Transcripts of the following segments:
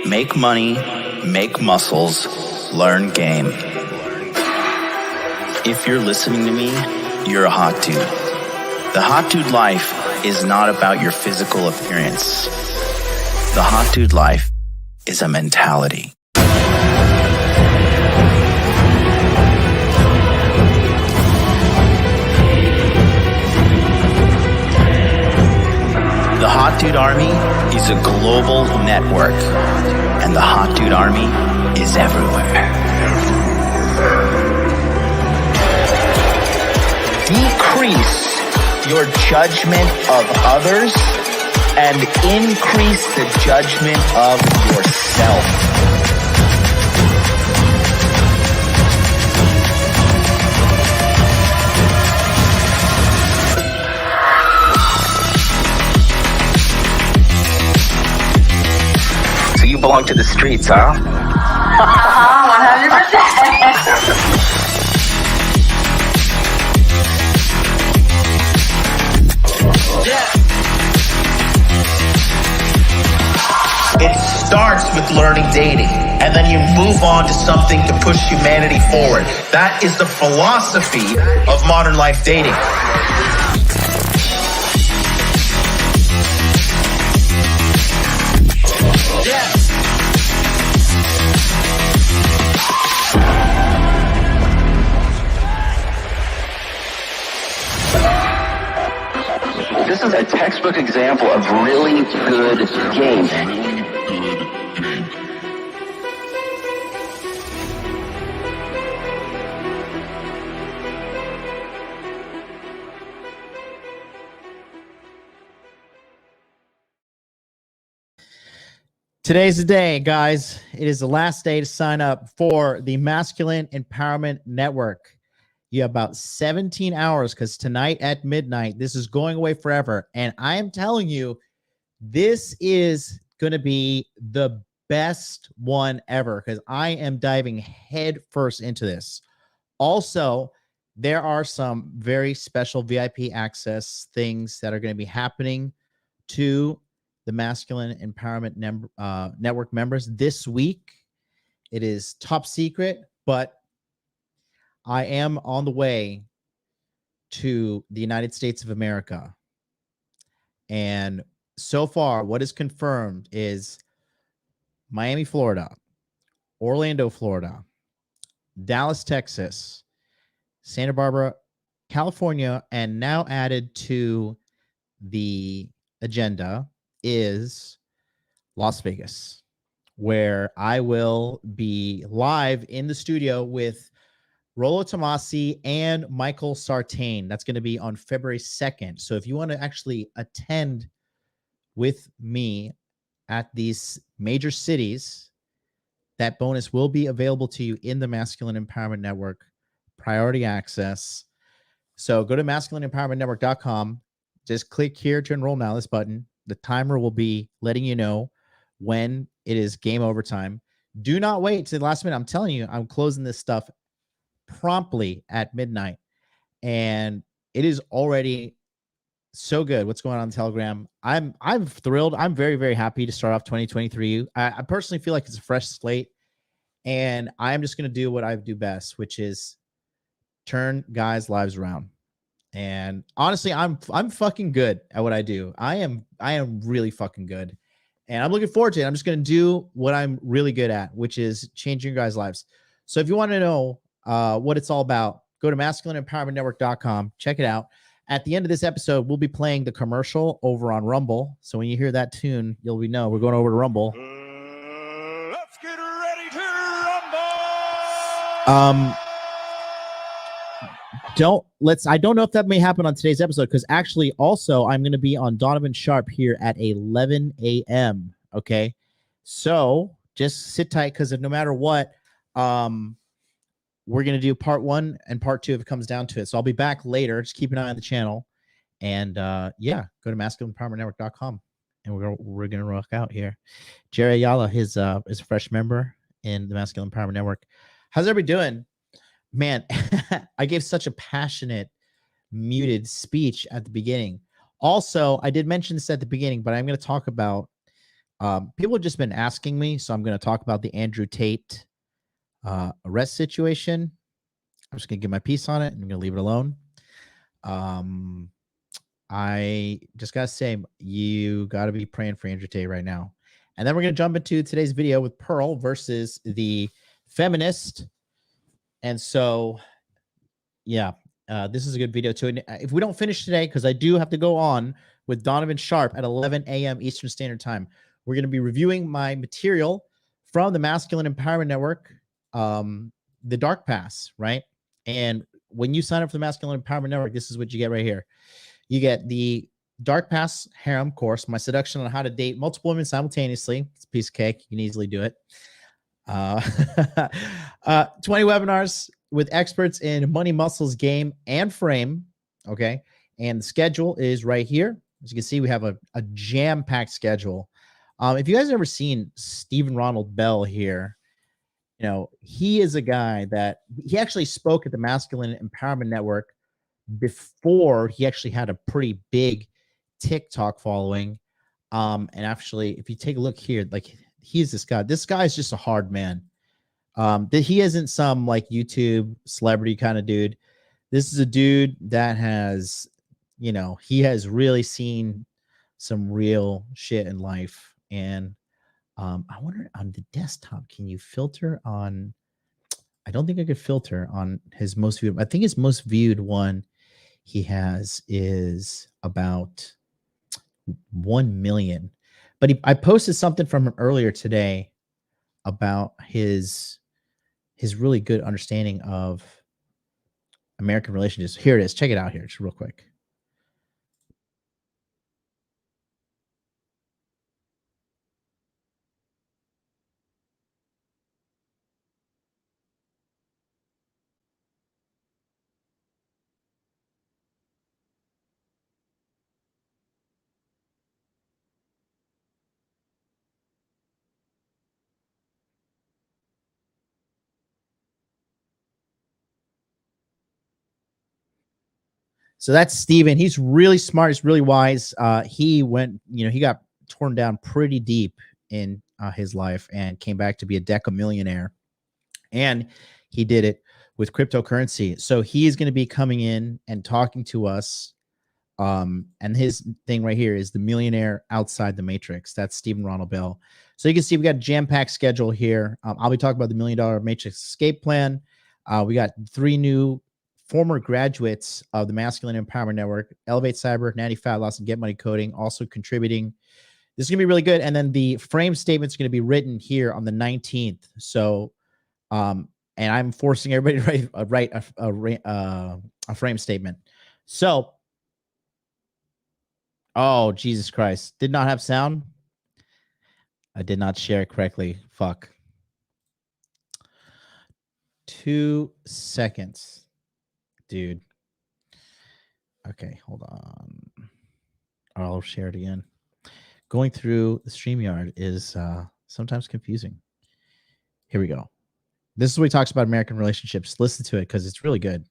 Make money, make muscles, learn game. If you're listening to me, you're a hot dude. The hot dude life is not about your physical appearance. The hot dude life is a mentality. The Hot Dude Army is a global network, and the Hot Dude Army is everywhere. Decrease your judgment of others and increase the judgment of yourself. You belong to the streets, huh? 100%. It starts with learning dating, and then you move on to something to push humanity forward. That is the philosophy of modern life dating. This is a textbook example of really good game. Today's the day, guys. It is the last day to sign up for the Masculine Empowerment Network. You have about 17 hours because tonight at midnight, this is going away forever. And I am telling you, this is going to be the best one ever because I am diving head first into this. Also, there are some very special VIP access things that are going to be happening to the Masculine Empowerment Network members this week. It is top secret, but I am on the way to the United States of America. And so far, what is confirmed is Miami, Florida, Orlando, Florida, Dallas, Texas, Santa Barbara, California, and now added to the agenda is Las Vegas, where I will be live in the studio with Rollo Tomasi and Michael Sartain. That's going to be on February 2nd. So if you want to actually attend with me at these major cities, that bonus will be available to you in the Masculine Empowerment Network, priority access. So go to masculineempowermentnetwork.com. Just click here to enroll now, this button. The timer will be letting you know when it is game over time. Do not wait to the last minute. I'm telling you, I'm closing this stuff promptly at midnight, and it is already so good. What's going on Telegram? I'm thrilled. I'm very, very happy to start off 2023. I personally feel like it's a fresh slate, and I'm just going to do what I do best, which is turn guys' lives around. And honestly, I'm fucking good at what I do. I am really fucking good, and I'm looking forward to it. I'm just going to do what I'm really good at, which is changing your guys' lives. So if you want to know what it's all about, go to masculineempowermentnetwork.com. Check it out. At the end of this episode, we'll be playing the commercial over on Rumble. So when you hear that tune, you'll know we're going over to Rumble. Let's get ready to rumble. I don't know if that may happen on today's episode, because actually also I'm going to be on Donovan Sharp here at 11 a.m. Okay. So just sit tight, because no matter what, we're going to do part 1 and part 2 if it comes down to it. So I'll be back later. Just keep an eye on the channel. And yeah, go to masculineempowermentnetwork.com, and we're going to rock out here. Jerry Ayala is a fresh member in the Masculine Empowerment Network. How's everybody doing? Man, I gave such a passionate, muted speech at the beginning. Also, I did mention this at the beginning, but I'm going to talk about People have just been asking me, so I'm going to talk about the Andrew Tate arrest situation. I'm just going to give my piece on it, and I'm going to leave it alone. I just got to say, you got to be praying for Andrew Tate right now. And then we're going to jump into today's video with Pearl versus the Feminist. And so, yeah, this is a good video too. And if we don't finish today, because I do have to go on with Donovan Sharp at 11 a.m. Eastern Standard Time, we're going to be reviewing my material from the Masculine Empowerment Network, the Dark Pass, right? And when you sign up for the Masculine Empowerment Network, this is what you get right here. You get the Dark Pass Harem course, my seduction on how to date multiple women simultaneously. It's a piece of cake. You can easily do it. 20 webinars with experts in money, muscles, game, and frame. Okay. And the schedule is right here. As you can see, we have a jam-packed schedule. If you guys have ever seen Stephen Ronald Bell here, you know, he is a guy that he actually spoke at the Masculine Empowerment Network before he actually had a pretty big TikTok following. And actually, if you take a look here, like he's this guy. This guy is just a hard man. He isn't some like YouTube celebrity kind of dude. This is a dude that has, you know, he has really seen some real shit in life. And I wonder on the desktop, can you filter on? I don't think I could filter on his most viewed. I think his most viewed one he has is about 1 million. But I posted something from him earlier today about his really good understanding of American relationships. Here it is. Check it out here, just real quick. So that's Steven. He's really smart. He's really wise. He went, you know, he got torn down pretty deep in his life and came back to be a decamillionaire. And he did it with cryptocurrency. So he is going to be coming in and talking to us. And his thing right here is the millionaire outside the matrix. That's Stephen Ronald Bell. So you can see we got a jam-packed schedule here. I'll be talking about the $1 Million Matrix Escape Plan. We got 3 new former graduates of the Masculine Empowerment Network, Elevate Cyber, Natty Fat Loss, and Get Money Coding, also contributing. This is going to be really good. And then the frame statement is going to be written here on the 19th. So, and I'm forcing everybody to write a frame statement. So, oh, Jesus Christ. Did not have sound. I did not share it correctly. Fuck. 2 seconds. Dude. Okay, hold on. I'll share it again. Going through the StreamYard is sometimes confusing. Here we go. This is what he talks about American relationships. Listen to it because it's really good.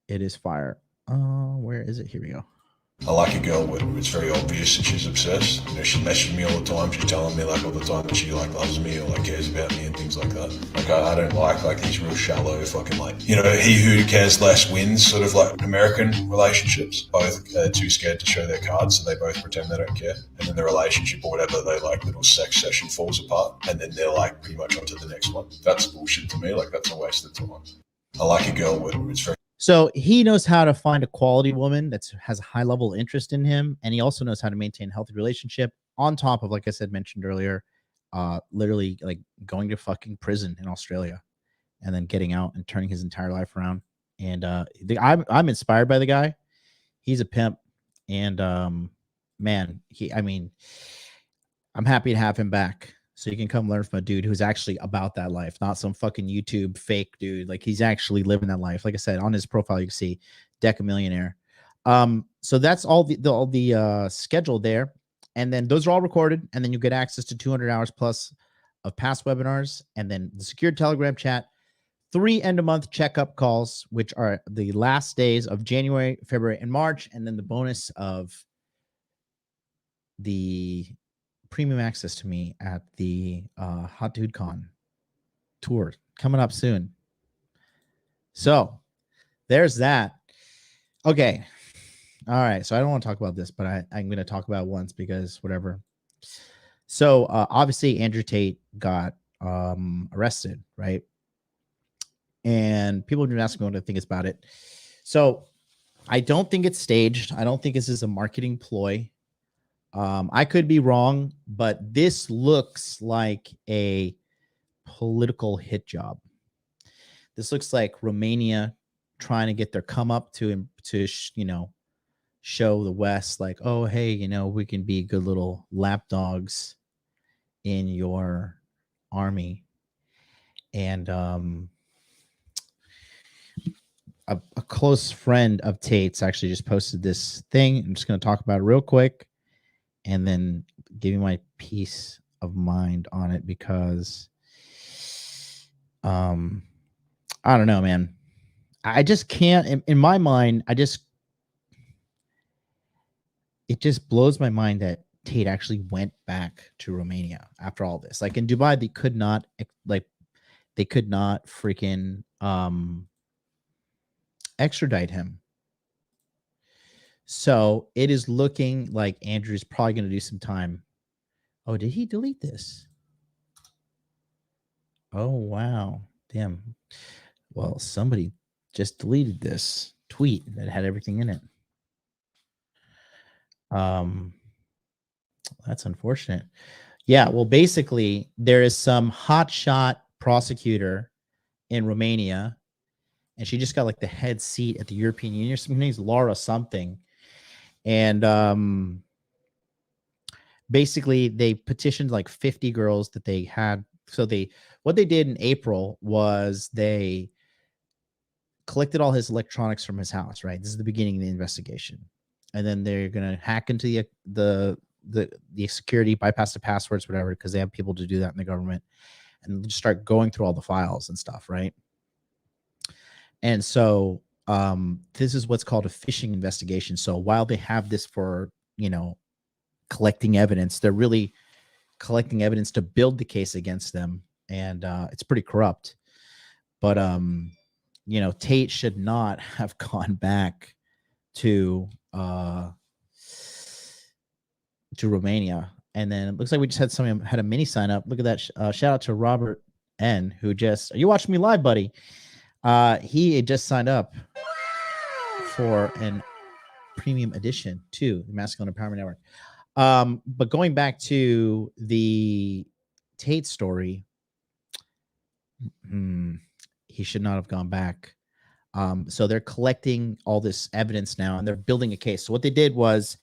It is fire. Where is it? Here we go. I like a girl where it's very obvious that she's obsessed. You know, she messages me all the time. She's telling me like all the time that she like loves me or like cares about me and things like that. Like I don't like these real shallow fucking like, you know, he who cares less wins sort of like American relationships. Both are too scared to show their cards, so they both pretend they don't care. And then the relationship or whatever, they like little sex session falls apart and then they're like pretty much onto the next one. That's bullshit to me. Like that's a waste of time. I like a girl where it's very. So he knows how to find a quality woman that has a high level of interest in him. And he also knows how to maintain a healthy relationship on top of, like I said, mentioned earlier, literally like going to fucking prison in Australia and then getting out and turning his entire life around. And I'm inspired by the guy. He's a pimp. And man, I'm happy to have him back. So you can come learn from a dude who's actually about that life, not some fucking YouTube fake dude. Like he's actually living that life. Like I said, on his profile, you can see decamillionaire. So that's all the schedule there. And then those are all recorded. And then you get access to 200 hours plus of past webinars. And then the secure Telegram chat, 3 end-of-month checkup calls, which are the last days of January, February, and March. And then the bonus of the premium access to me at the Hot Dude Con tour coming up soon. So there's that. Okay. All right. So I don't want to talk about this, but I'm going to talk about it once because whatever. So obviously Andrew Tate got arrested, right? And people have been asking me what I think about it. So I don't think it's staged. I don't think this is a marketing ploy. I could be wrong, but this looks like a political hit job. This looks like Romania trying to get their come up to show the West like, oh, hey, we can be good little lapdogs in your army. And a close friend of Tate's actually just posted this thing. I'm just going to talk about it real quick and then give you my peace of mind on it because I don't know, man. I just can't, in my mind, it just blows my mind that Tate actually went back to Romania after all this. Like in Dubai, they could not freaking extradite him. So it is looking like Andrew's probably going to do some time. Oh, did he delete this? Oh, wow. Damn. Well, somebody just deleted this tweet that had everything in it. That's unfortunate. Yeah, well, basically, there is some hotshot prosecutor in Romania, and she just got like the head seat at the European Union. Her name's Laura something. And basically, they petitioned like 50 girls that they had. So what they did in April was they collected all his electronics from his house, right? This is the beginning of the investigation. And then they're going to hack into the security, bypass the passwords, whatever, because they have people to do that in the government, and just start going through all the files and stuff, right? And so this is what's called a phishing investigation. So while they have this for, collecting evidence, they're really collecting evidence to build the case against them. And it's pretty corrupt. But, Tate should not have gone back to Romania. And then it looks like we just had a mini sign up. Look at that. Shout out to Robert N, who are you watching me live, buddy? He had just signed up for an premium edition to the Masculine Empowerment Network. But going back to the Tate story, he should not have gone back. So they're collecting all this evidence now, and they're building a case. So what they did was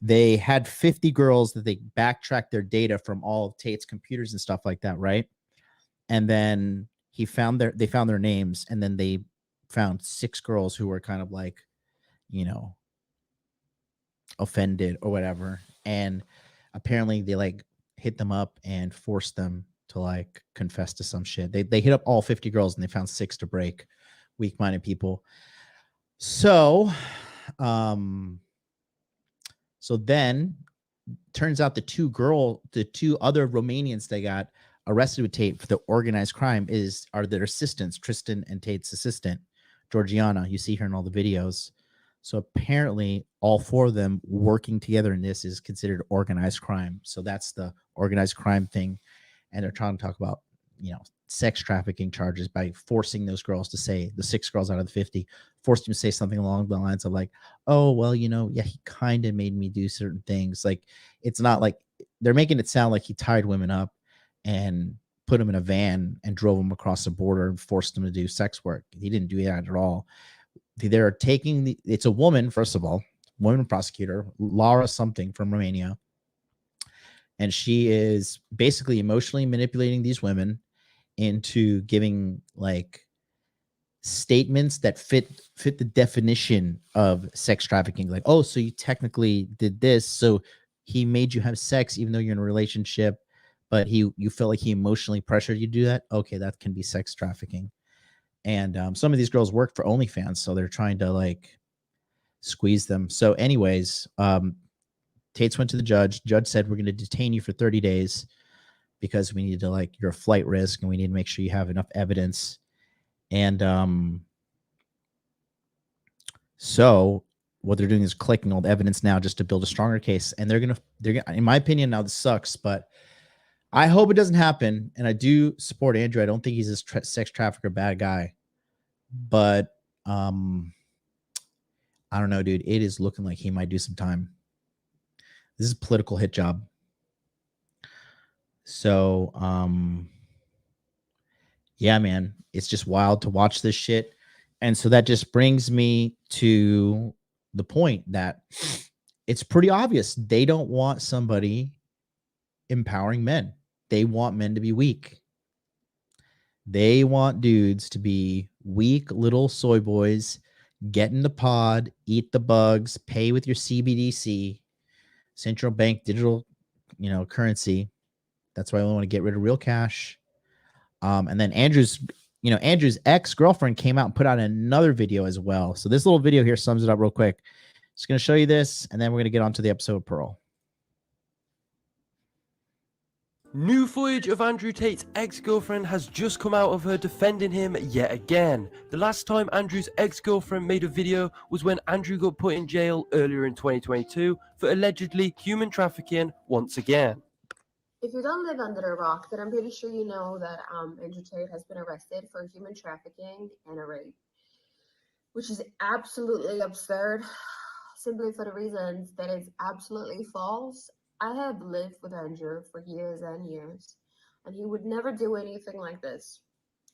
they had 50 girls that they backtracked their data from all of Tate's computers and stuff like that, right? And then they found their names, and then they found 6 girls who were kind of like, offended or whatever. And apparently they like hit them up and forced them to like confess to some shit. They hit up all 50 girls and they found 6 to break, weak-minded people. So then turns out the two other Romanians that got arrested with Tate for the organized crime are their assistants, Tristan and Tate's assistant, Georgiana. You see her in all the videos. So apparently all 4 of them working together in this is considered organized crime. So that's the organized crime thing. And they're trying to talk about, sex trafficking charges by forcing those girls to say, the 6 girls out of the 50, forced them to say something along the lines of like, oh, well, yeah, he kind of made me do certain things. Like, it's not like they're making it sound like he tied women up and put them in a van and drove them across the border and forced them to do sex work. He didn't do that at all. They're taking it's a woman, first of all, woman prosecutor, Laura something from Romania. And she is basically emotionally manipulating these women into giving like statements that fit the definition of sex trafficking. Like, oh, so you technically did this. So he made you have sex even though you're in a relationship, but you felt like he emotionally pressured you to do that. Okay, that can be sex trafficking. And some of these girls work for OnlyFans, so they're trying to like squeeze them. So anyways, Tate's went to the judge. Judge said, we're going to detain you for 30 days because we need to, like, you're a flight risk and we need to make sure you have enough evidence. And so what they're doing is collecting all the evidence now just to build a stronger case. And they're gonna, in my opinion, now this sucks, but I hope it doesn't happen. And I do support Andrew. I don't think he's a sex trafficker, bad guy. But I don't know, dude. It is looking like he might do some time. This is a political hit job. So, yeah, man, it's just wild to watch this shit. And so that just brings me to the point that it's pretty obvious they don't want somebody empowering men. They want men to be weak. They want dudes to be weak little soy boys, get in the pod, eat the bugs, pay with your CBDC, central bank digital, currency. That's why I want to get rid of real cash. And then Andrew's ex-girlfriend came out and put out another video as well. So this little video here sums it up real quick. Just going to show you this, and then we're going to get on to the episode of Pearl. New footage of Andrew Tate's ex-girlfriend has just come out of her defending him yet again. The last time Andrew's ex-girlfriend made a video was when Andrew got put in jail earlier in 2022 for allegedly human trafficking once again. If you don't live under a rock, then I'm pretty sure you know that Andrew Tate has been arrested for human trafficking and a rape, which is absolutely absurd, simply for the reasons that it's absolutely false. I have lived with Andrew for years and years, and he would never do anything like this,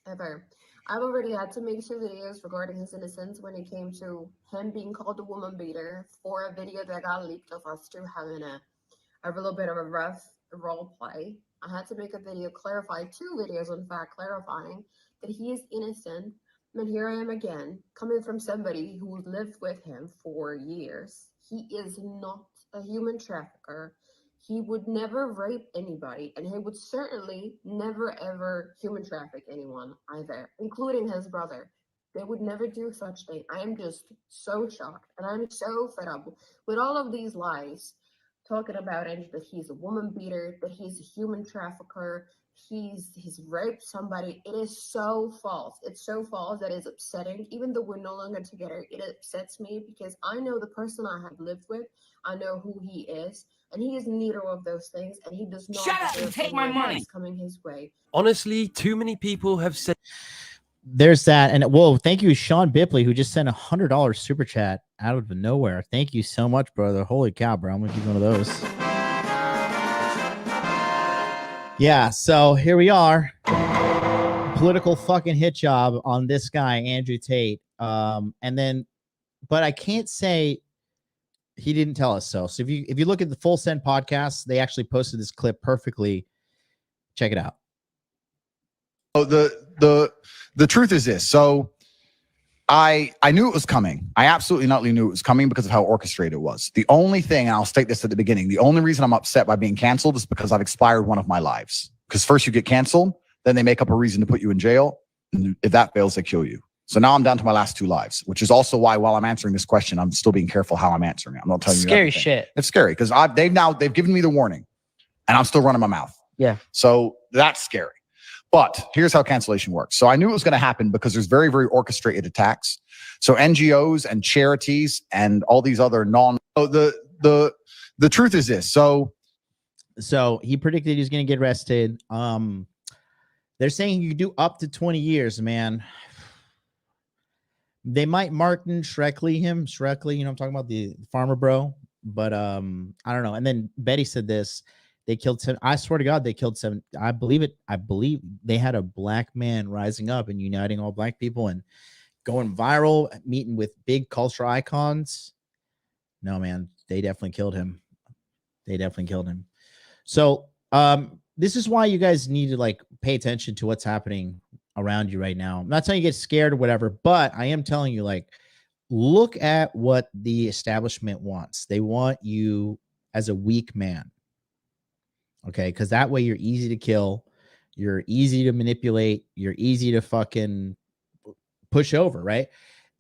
ever. I've already had to make 2 videos regarding his innocence when it came to him being called a woman beater for a video that got leaked of us two having a little bit of a rough role play. I had to make a video 2 videos in fact, clarifying that he is innocent. And here I am again, coming from somebody who lived with him for years. He is not a human trafficker. He would never rape anybody, and he would certainly never ever human traffic anyone either, including his brother. They would never do such thing. I am just so shocked, and I'm so fed up with all of these lies talking about Andrew, that he's a woman beater, that he's a human trafficker, he's raped somebody. It is so false. It's so false that it's upsetting. Even though we're no longer together, it upsets me because I know the person I have lived with. I know who he is, and he is neither of those things, and he does not. Shut up and take my money. Coming his way. Honestly, too many people have said. There's that. And whoa, thank you, Sean Bipley, who just sent $100 super chat out of nowhere. Thank you so much, brother. Holy cow, bro. I'm gonna keep one of those. Yeah, so here we are. Political fucking hit job on this guy, Andrew Tate. And then, but I can't say he didn't tell us so. So if you look at the Full Send podcast, they actually posted this clip perfectly. Check it out. Oh, the truth is this. So I knew it was coming. I absolutely not knew it was coming because of how orchestrated it was. The only thing, and I'll state this at the beginning, the only reason I'm upset by being canceled is because I've expired one of my lives. Because first you get canceled, then they make up a reason to put you in jail. And if that fails, they kill you. So now I'm down to my last 2 lives, which is also why while I'm answering this question, I'm still being careful how I'm answering it. I'm not telling you Scary everything. shit. It's scary because they've given me the warning and I'm still running my mouth. Yeah. So that's scary. But here's how cancellation works. So I knew it was going to happen because there's very, very orchestrated attacks. So NGOs and charities and all these other the truth is this. So he predicted he was going to get arrested. They're saying you could do up to 20 years, man. They might Martin Shrekley him. Shrekley, I'm talking about the farmer bro. But I don't know. And then Betty said this. They killed 7. I swear to God, they killed 7. I believe it. I believe they had a black man rising up and uniting all black people and going viral, meeting with big cultural icons. No, man, they definitely killed him. So this is why you guys need to pay attention to what's happening around you right now. I'm not telling you get scared or whatever, but I am telling you, look at what the establishment wants. They want you as a weak man. Okay, because that way you're easy to kill, you're easy to manipulate, you're easy to fucking push over, right?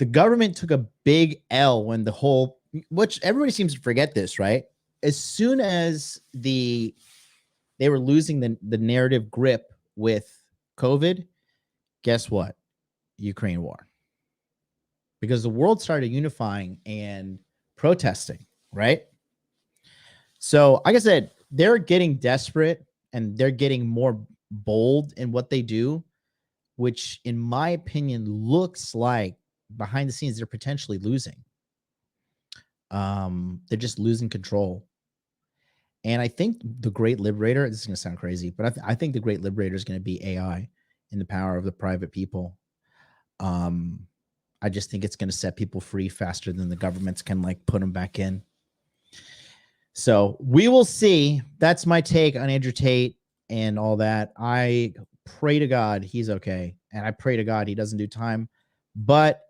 The government took a big L when which everybody seems to forget this, right? as soon as they were losing the narrative grip with COVID, guess what? Ukraine war. Because the world started unifying and protesting, right? So, like I said, they're getting desperate and they're getting more bold in what they do, which, in my opinion, looks like behind the scenes they're potentially losing. They're just losing control. And I think the great liberator, this is going to sound crazy, but I think the great liberator is going to be AI and the power of the private people. I just think it's going to set people free faster than the governments can like put them back in. So we will see. That's my take on Andrew Tate and all that. I pray to God he's okay. And I pray to God he doesn't do time, but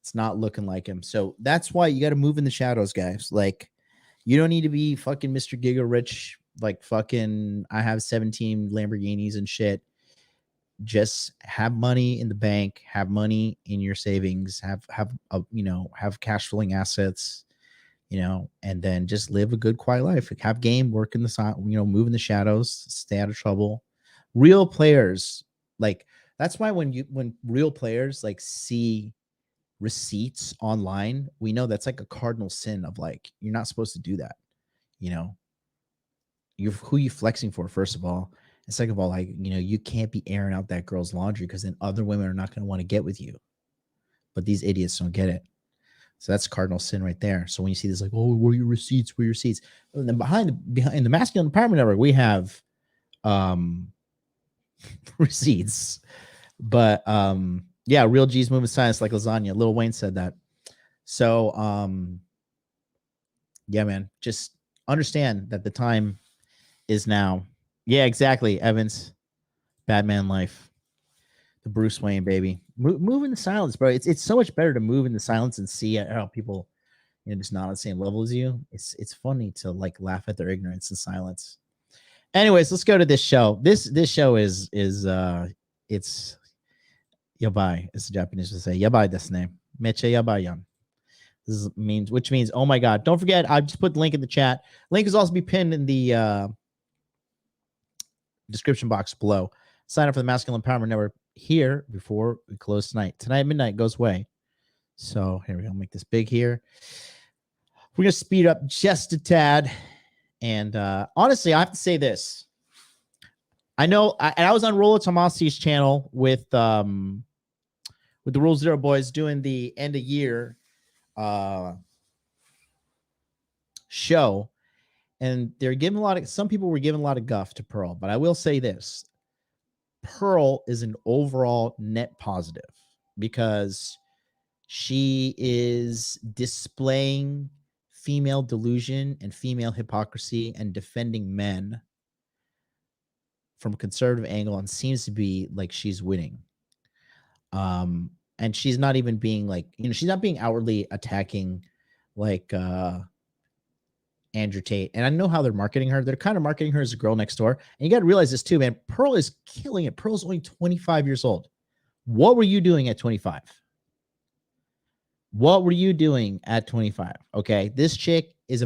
it's not looking like him. So that's why you got to move in the shadows, guys. Like, you don't need to be fucking Mr. Giga Rich, like fucking I have 17 Lamborghinis and shit. Just have money in the bank, have money in your savings, have cash flowing assets, and then just live a good, quiet life. Like, have game, work in the side, move in the shadows, stay out of trouble. Real players, like, that's why when real players like see receipts online, we know that's like a cardinal sin of like, you're not supposed to do that. You're who you flexing for, first of all. And second of all, like, you can't be airing out that girl's laundry because then other women are not going to want to get with you. But these idiots don't get it. So that's cardinal sin right there. So when you see this, like, oh, where are your receipts? Where are your receipts? And then behind the Masculine Empowerment Network, we have receipts. But yeah, real G's moving science like lasagna. Lil Wayne said that. So yeah, man, just understand that the time is now. Yeah, exactly, Evans. Batman life. The Bruce Wayne, baby. Move in the silence, bro. It's so much better to move in the silence and see how people, just not on the same level as you. It's funny to like laugh at their ignorance and silence. Anyways, let's go to this show. This show is it's yabai, as the Japanese would say. Yabai desu ne. Meche yabai yan. Which means, oh my God. Don't forget, I just put the link in the chat. Link is also be pinned in the description box below. Sign up for the Masculine Empowerment Network here before we close tonight. Tonight at midnight goes away. So here we go. Make this big here. We're going to speed up just a tad. And honestly, I have to say this. I know I was on Rolo Tomasi's channel with the Rule Zero boys doing the end of year show. And they're giving some people were giving a lot of guff to Pearl, but I will say this. Pearl is an overall net positive because she is displaying female delusion and female hypocrisy and defending men from a conservative angle, and seems to be like she's winning. And she's not even being like, she's not being outwardly attacking like Andrew Tate. And I know how they're marketing her. They're kind of marketing her as a girl next door. And you got to realize this too, man. Pearl is killing it. Pearl's only 25 years old. What were you doing at 25? What were you doing at 25? Okay. This chick is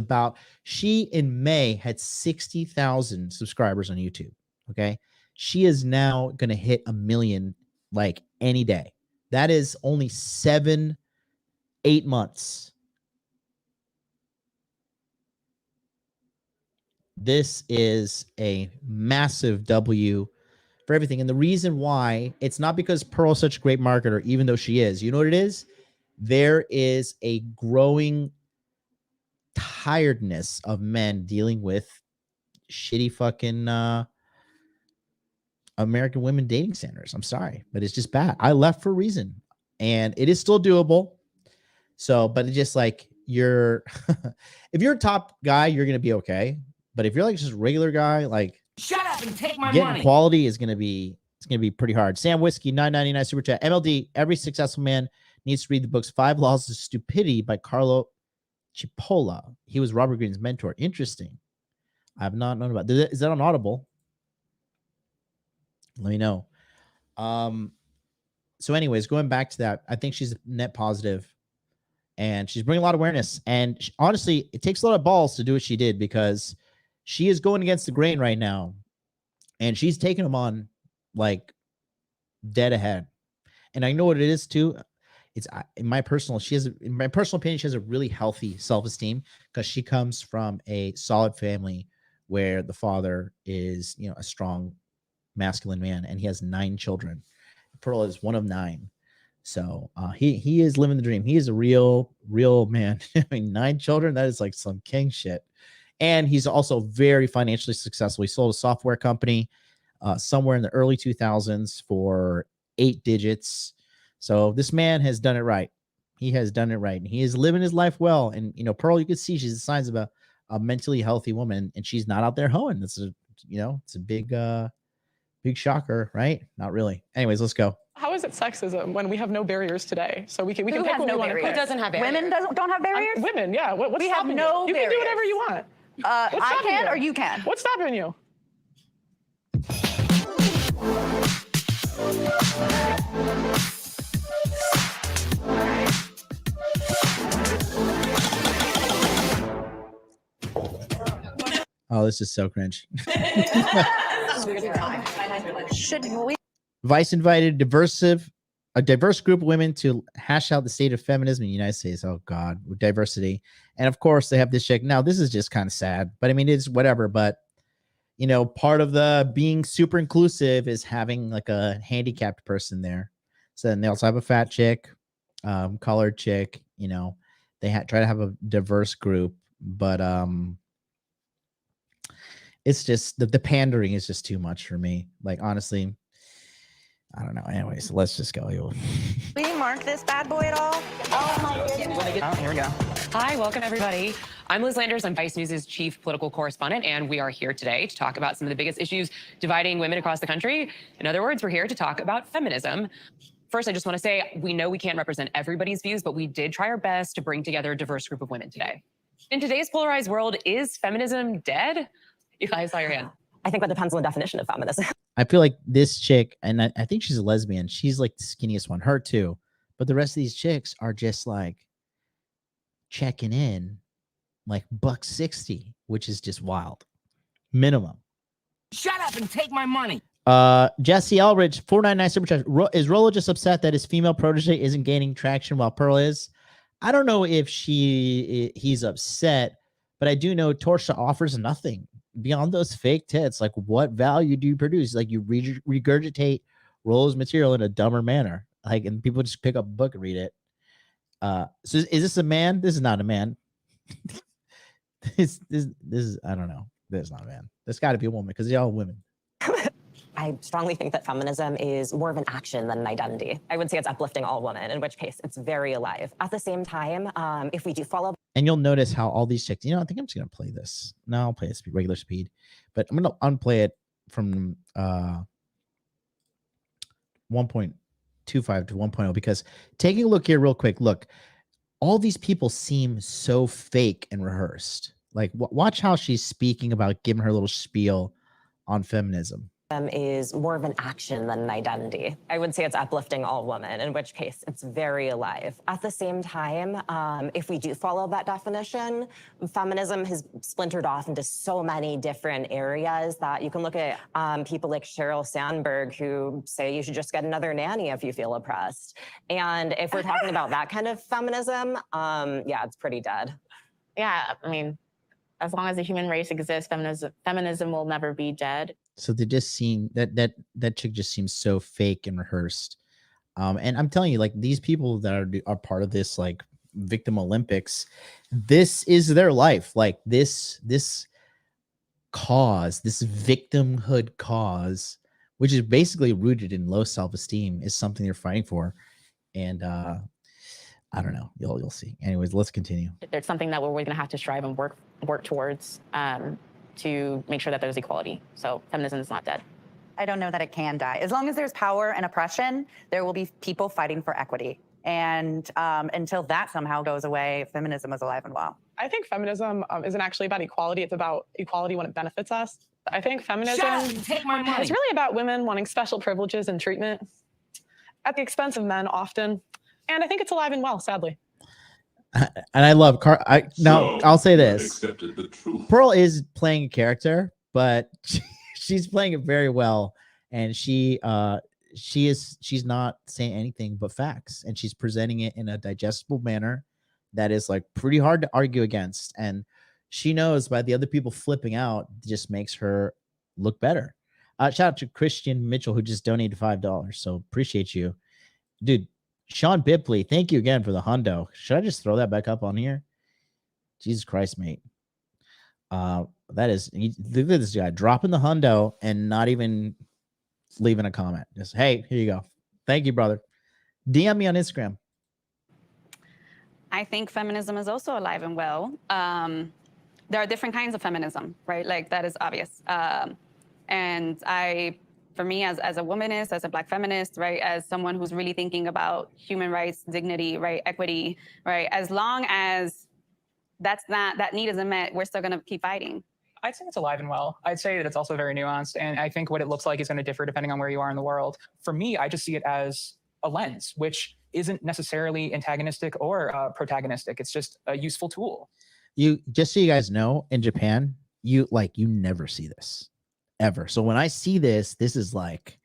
she in May had 60,000 subscribers on YouTube. Okay. She is now going to hit 1 million like any day. That is only 7-8 months. This is a massive W for everything. And the reason why, it's not because Pearl's such a great marketer, even though she is. You know what it is? There is a growing tiredness of men dealing with shitty fucking American women dating standards. I'm sorry, but it's just bad. I left for a reason. And it is still doable. So, but it's just like if you're a top guy, you're going to be okay. But if you're like just a regular guy, like shut up and take my getting money. Quality is gonna be pretty hard. Sam Whiskey, $9.99 super chat. MLD, every successful man needs to read the books 5 Laws of Stupidity by Carlo Cipolla. He was Robert Greene's mentor. Interesting. I have not known about that. Is that on Audible? Let me know. So anyways, going back to that, I think she's net positive. and she's bringing a lot of awareness. And honestly, it takes a lot of balls to do what she did, because she is going against the grain right now, and she's taking them on like dead ahead. And I know what it is too. It's in my personal opinion, she has a really healthy self-esteem, because she comes from a solid family where the father is, a strong masculine man, and he has 9 children. Pearl is one of 9. So he is living the dream. He is a real man. I mean, 9 children, that is like some king shit. And he's also very financially successful. He sold a software company somewhere in the early 2000s for 8 digits. So this man has done it right. He has done it right. And he is living his life well. And, Pearl, you can see she's the signs of a mentally healthy woman, and she's not out there hoeing. It's a big shocker, right? Not really. Anyways, let's go. How is it sexism when we have no barriers today? So we can pick what we want to pick. Who doesn't have barriers? Women don't have barriers? Women, yeah. What's we have stopping no you? barriers. You can do whatever you want. I can, or you can. What's stopping you? Oh, this is so cringe. Should we? Vice invited a diverse group of women to hash out the state of feminism in the United States. Oh God, with diversity. And of course they have this chick. Now this is just kind of sad, but I mean, it's whatever. But part of the being super inclusive is having like a handicapped person there. So then they also have a fat chick, colored chick, they try to have a diverse group, but it's just the pandering is just too much for me. Like, honestly, I don't know. Anyways, let's just go. Will you mark this bad boy at all? Oh my goodness. Oh, here we go. Hi, welcome everybody. I'm Liz Landers. I'm Vice News' chief political correspondent, and we are here today to talk about some of the biggest issues dividing women across the country. In other words, we're here to talk about feminism. First, I just want to say, we know we can't represent everybody's views, but we did try our best to bring together a diverse group of women today. In today's polarized world, is feminism dead? You guys saw your hand. I think that depends on the definition of feminism. I feel like this chick, and I think she's a lesbian, she's like the skinniest one, her too. But the rest of these chicks are just like checking in like $160, which is just wild. Minimum. Shut up and take my money. Jesse Elridge, 499 super chat. Is Rolo just upset that his female protege isn't gaining traction while Pearl is? I don't know if he's upset, but I do know Torsha offers nothing beyond those fake tits. Like, what value do you produce? Like, you regurgitate Rolo's material in a dumber manner. Like, and people just pick up a book and read it. So is this a man? This is not a man. this is, I don't know. This is not a man. There's got to be a woman, because they're all women. I strongly think that feminism is more of an action than an identity. I would say it's uplifting all women, in which case it's very alive. At the same time, if we do follow... And you'll notice how all these chicks, I think I'm just going to play this. No, I'll play it regular speed. But I'm going to unplay it from 1.25 to 1.0, because taking a look here real quick, look, all these people seem so fake and rehearsed. Like, watch how she's speaking about giving her little spiel on feminism. Is more of an action than an identity. I would say it's uplifting all women, in which case it's very alive. At the same time, if we do follow that definition, feminism has splintered off into so many different areas that you can look at people like Sheryl Sandberg, who say you should just get another nanny if you feel oppressed. And if we're talking about that kind of feminism, yeah, it's pretty dead. Yeah, I mean, as long as the human race exists, feminism will never be dead. So they just seem that chick just seems so fake and rehearsed. And I'm telling you, like, these people that are part of this like victim Olympics, this is their life. Like this cause, this victimhood cause, which is basically rooted in low self-esteem, is something they're fighting for. And I don't know. You'll see. Anyways, let's continue. There's something that we're going to have to strive and work towards to make sure that there's equality. So feminism is not dead. I don't know that it can die. As long as there's power and oppression, there will be people fighting for equity. And until that somehow goes away, feminism is alive and well. I think feminism isn't actually about equality. It's about equality when it benefits us. I think feminism is really about women wanting special privileges and treatment at the expense of men often. And I think it's alive and well, sadly. And I love now I'll say this. Pearl is playing a character, but she's playing it very well. And she's not saying anything but facts, and she's presenting it in a digestible manner that is like pretty hard to argue against. And she knows by the other people flipping out just makes her look better. Shout out to Christian Mitchell, who just donated $5. So appreciate you, dude. Sean Bipley, thank you again for the hundo. Should I just throw that back up on here? Jesus Christ, mate. That is, look at this guy dropping the hundo and not even leaving a comment. Just, hey, here you go. Thank you, brother. DM me on Instagram. I think feminism is also alive and well. There are different kinds of feminism, right? Like, that is obvious. And for me, as a womanist, as a Black feminist, right, as someone who's really thinking about human rights, dignity, right, equity, right, as long as that need isn't met, we're still going to keep fighting. I'd say it's alive and well. I'd say that it's also very nuanced, and I think what it looks like is going to differ depending on where you are in the world. For me, I just see it as a lens, which isn't necessarily antagonistic or protagonistic. It's just a useful tool. You just so you guys know, in Japan, you never see this ever. So when I see this is like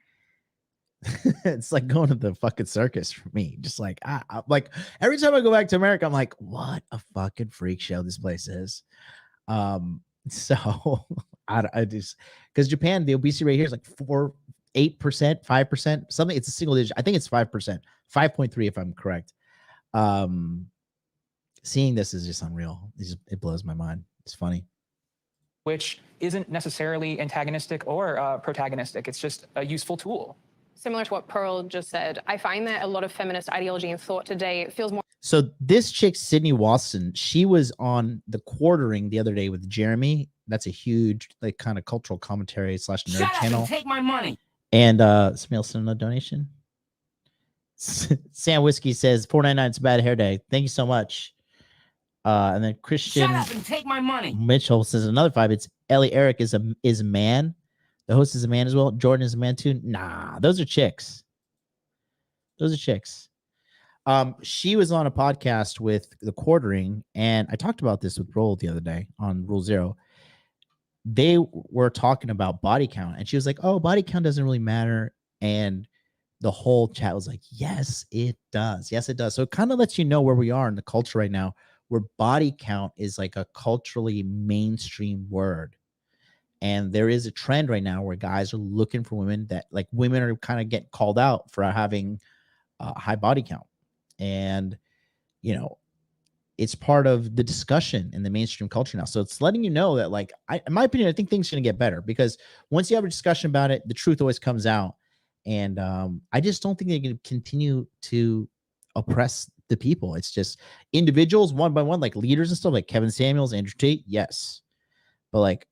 it's like going to the fucking circus for me. Just like I like every time I go back to America, I'm like, what a fucking freak show this place is. So I just, because Japan, the obesity rate here is like 8%, 5%, something. It's a single digit. I think it's 5%, 5.3 if I'm correct. Seeing this is just unreal. It blows my mind. It's funny. Which isn't necessarily antagonistic or protagonistic. It's just a useful tool. Similar to what Pearl just said, I find that a lot of feminist ideology and thought today feels more. So this chick, Sydney Watson, she was on The Quartering the other day with Jeremy. That's a huge, like, kind of cultural commentary / nerd channel. And take my money. And somebody else sent a donation. Sam Whiskey says $4.99 is a bad hair day. Thank you so much. And then Christian Shut up and take my money. Mitchell says another 5. It's Ellie Eric is a man. The host is a man as well. Jordan is a man too. Nah, those are chicks. Those are chicks. She was on a podcast with The Quartering, and I talked about this with Roll the other day on Rule Zero. They were talking about body count, and she was like, "Oh, body count doesn't really matter." And the whole chat was like, "Yes, it does. Yes, it does." So it kind of lets you know where we are in the culture right now, where body count is like a culturally mainstream word. And there is a trend right now where guys are looking for women that, like, women are kind of getting called out for having a high body count. And, you know, it's part of the discussion in the mainstream culture now. So it's letting you know that, like, in my opinion, I think things are going to get better, because once you have a discussion about it, the truth always comes out. And I just don't think they're going to continue to oppress the people. It's just individuals one by one, like leaders and stuff, like Kevin Samuels, Andrew Tate. Yes. But, like,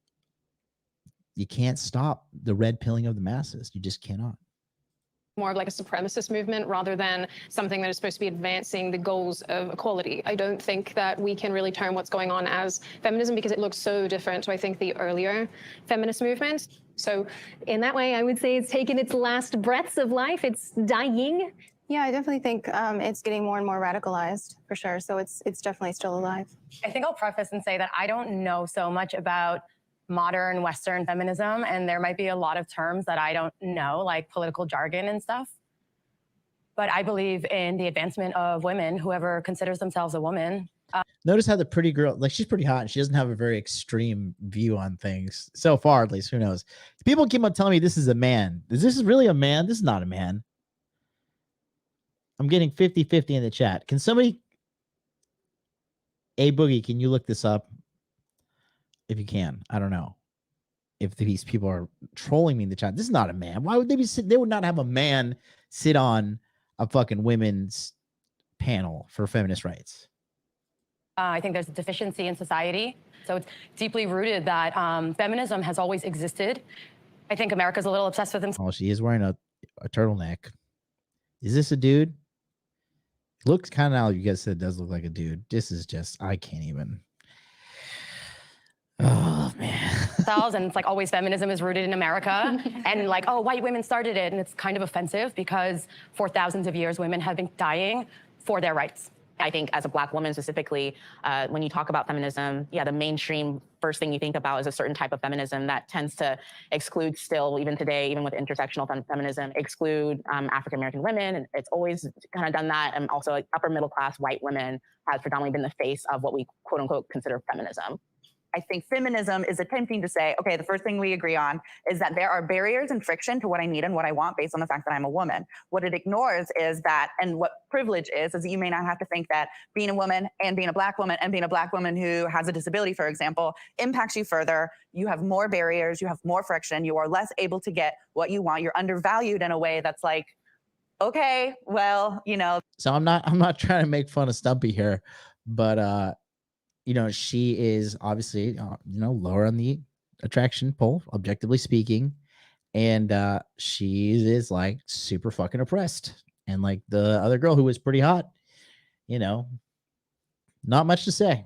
you can't stop the red pilling of the masses. You just cannot. More of like a supremacist movement rather than something that is supposed to be advancing the goals of equality. I don't think that we can really term what's going on as feminism because it looks so different to, I think, the earlier feminist movement. So in that way, I would say it's taken its last breaths of life. It's dying. Yeah, I definitely think it's getting more and more radicalized, for sure. So it's definitely still alive. I think I'll preface and say that I don't know so much about modern Western feminism, and there might be a lot of terms that I don't know, like political jargon and stuff. But I believe in the advancement of women, whoever considers themselves a woman. Notice how the pretty girl, like, she's pretty hot and she doesn't have a very extreme view on things. So far, at least, who knows? People keep on telling me this is a man. Is this really a man? This is not a man. I'm getting 50-50 in the chat. Can somebody, Boogie, can you look this up? If you can, I don't know if these people are trolling me in the chat. This is not a man. Why would they be they would not have a man sit on a fucking women's panel for feminist rights. I think there's a deficiency in society. So it's deeply rooted that feminism has always existed. I think America's a little obsessed with himself. Oh, she is wearing a turtleneck. Is this a dude? Looks kind of, you guys said it does look like a dude. This is just, I can't even. Oh, man. And it's like always feminism is rooted in America. And like, oh, white women started it. And it's kind of offensive because for thousands of years, women have been dying for their rights. I think as a Black woman specifically, when you talk about feminism, yeah, the mainstream first thing you think about is a certain type of feminism that tends to exclude still, even today, even with intersectional feminism, exclude African-American women. And it's always kind of done that. And also like upper middle class white women has predominantly been the face of what we quote unquote consider feminism. I think feminism is attempting to say, okay, the first thing we agree on is that there are barriers and friction to what I need and what I want based on the fact that I'm a woman. What it ignores is that, and what privilege is that you may not have to think that being a woman and being a Black woman and being a Black woman who has a disability, for example, impacts you further. You have more barriers, you have more friction, you are less able to get what you want. You're undervalued in a way that's like, okay, well, you know. So I'm not trying to make fun of Stumpy here, but you know, she is obviously, you know, lower on the attraction poll, objectively speaking. And she is like super fucking oppressed. And like the other girl who was pretty hot, you know, not much to say.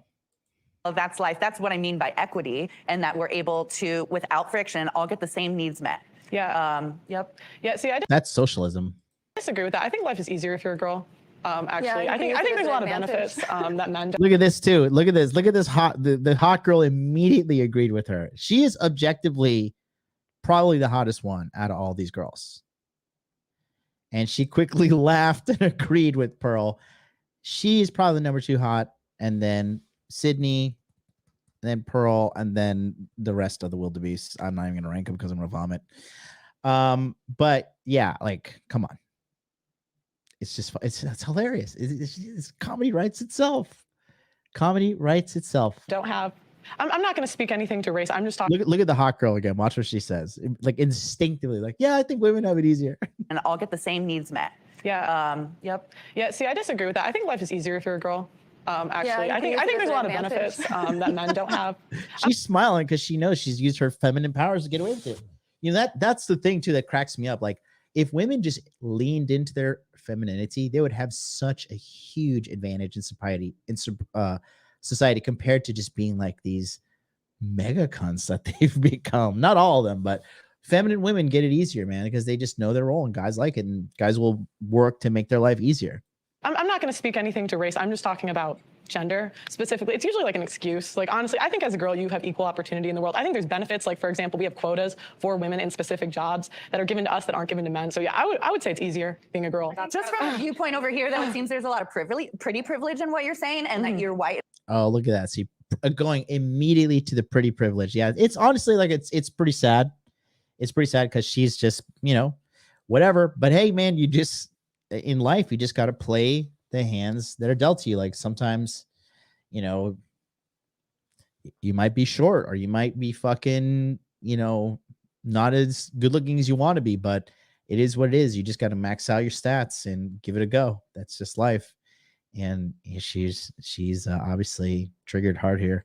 Well, that's life. That's what I mean by equity, and that we're able to, without friction, all get the same needs met. Yeah. Yep. Yeah. See, That's socialism. disagree with that. I think life is easier if you're a girl. Actually, Yeah, I think there's a lot of benefits that men don't. Look at this too. Look at this. Look at this hot. The hot girl immediately agreed with her. She is objectively probably the hottest one out of all these girls. And she quickly laughed and agreed with Pearl. She's probably the number 2 hot, and then Sydney, and then Pearl, and then the rest of the wildebeests. I'm not even gonna rank them because I'm gonna vomit. But yeah, like, come on. It's just it's hilarious. It's comedy writes itself. Comedy writes itself. Don't have. I'm not going to speak anything to race. I'm just talking. Look at the hot girl again. Watch what she says. Like instinctively, like, yeah, I think women have it easier. And all get the same needs met. Yeah. Yep. Yeah. See, I disagree with that. I think life is easier if you're a girl. Actually, I think there's a lot of benefits that men don't have. She's smiling because she knows she's used her feminine powers to get away with it. You know, that's the thing too that cracks me up. Like, if women just leaned into their femininity, they would have such a huge advantage in society compared to just being like these mega cunts that they've become. Not all of them, but feminine women get it easier, man, because they just know their role and guys like it, and guys will work to make their life easier. I'm not going to speak anything to race. I'm just talking about gender specifically. It's usually like an excuse. Like, honestly, I think as a girl, you have equal opportunity in the world. I think there's benefits. Like, for example, we have quotas for women in specific jobs that are given to us that aren't given to men. So yeah, I would say it's easier being a girl. Just from a viewpoint over here, though, it seems there's a lot of pretty privilege in what you're saying, and that you're white. Oh, look at that. See, going immediately to the pretty privilege. Yeah, it's honestly like it's pretty sad. It's pretty sad because she's just, you know, whatever. But hey, man, you just, in life, you just got to play the hands that are dealt to you. Like, sometimes, you know, you might be short, or you might be fucking, you know, not as good looking as you want to be, but it is what it is. You just got to max out your stats and give it a go. That's just life. And she's obviously triggered hard here.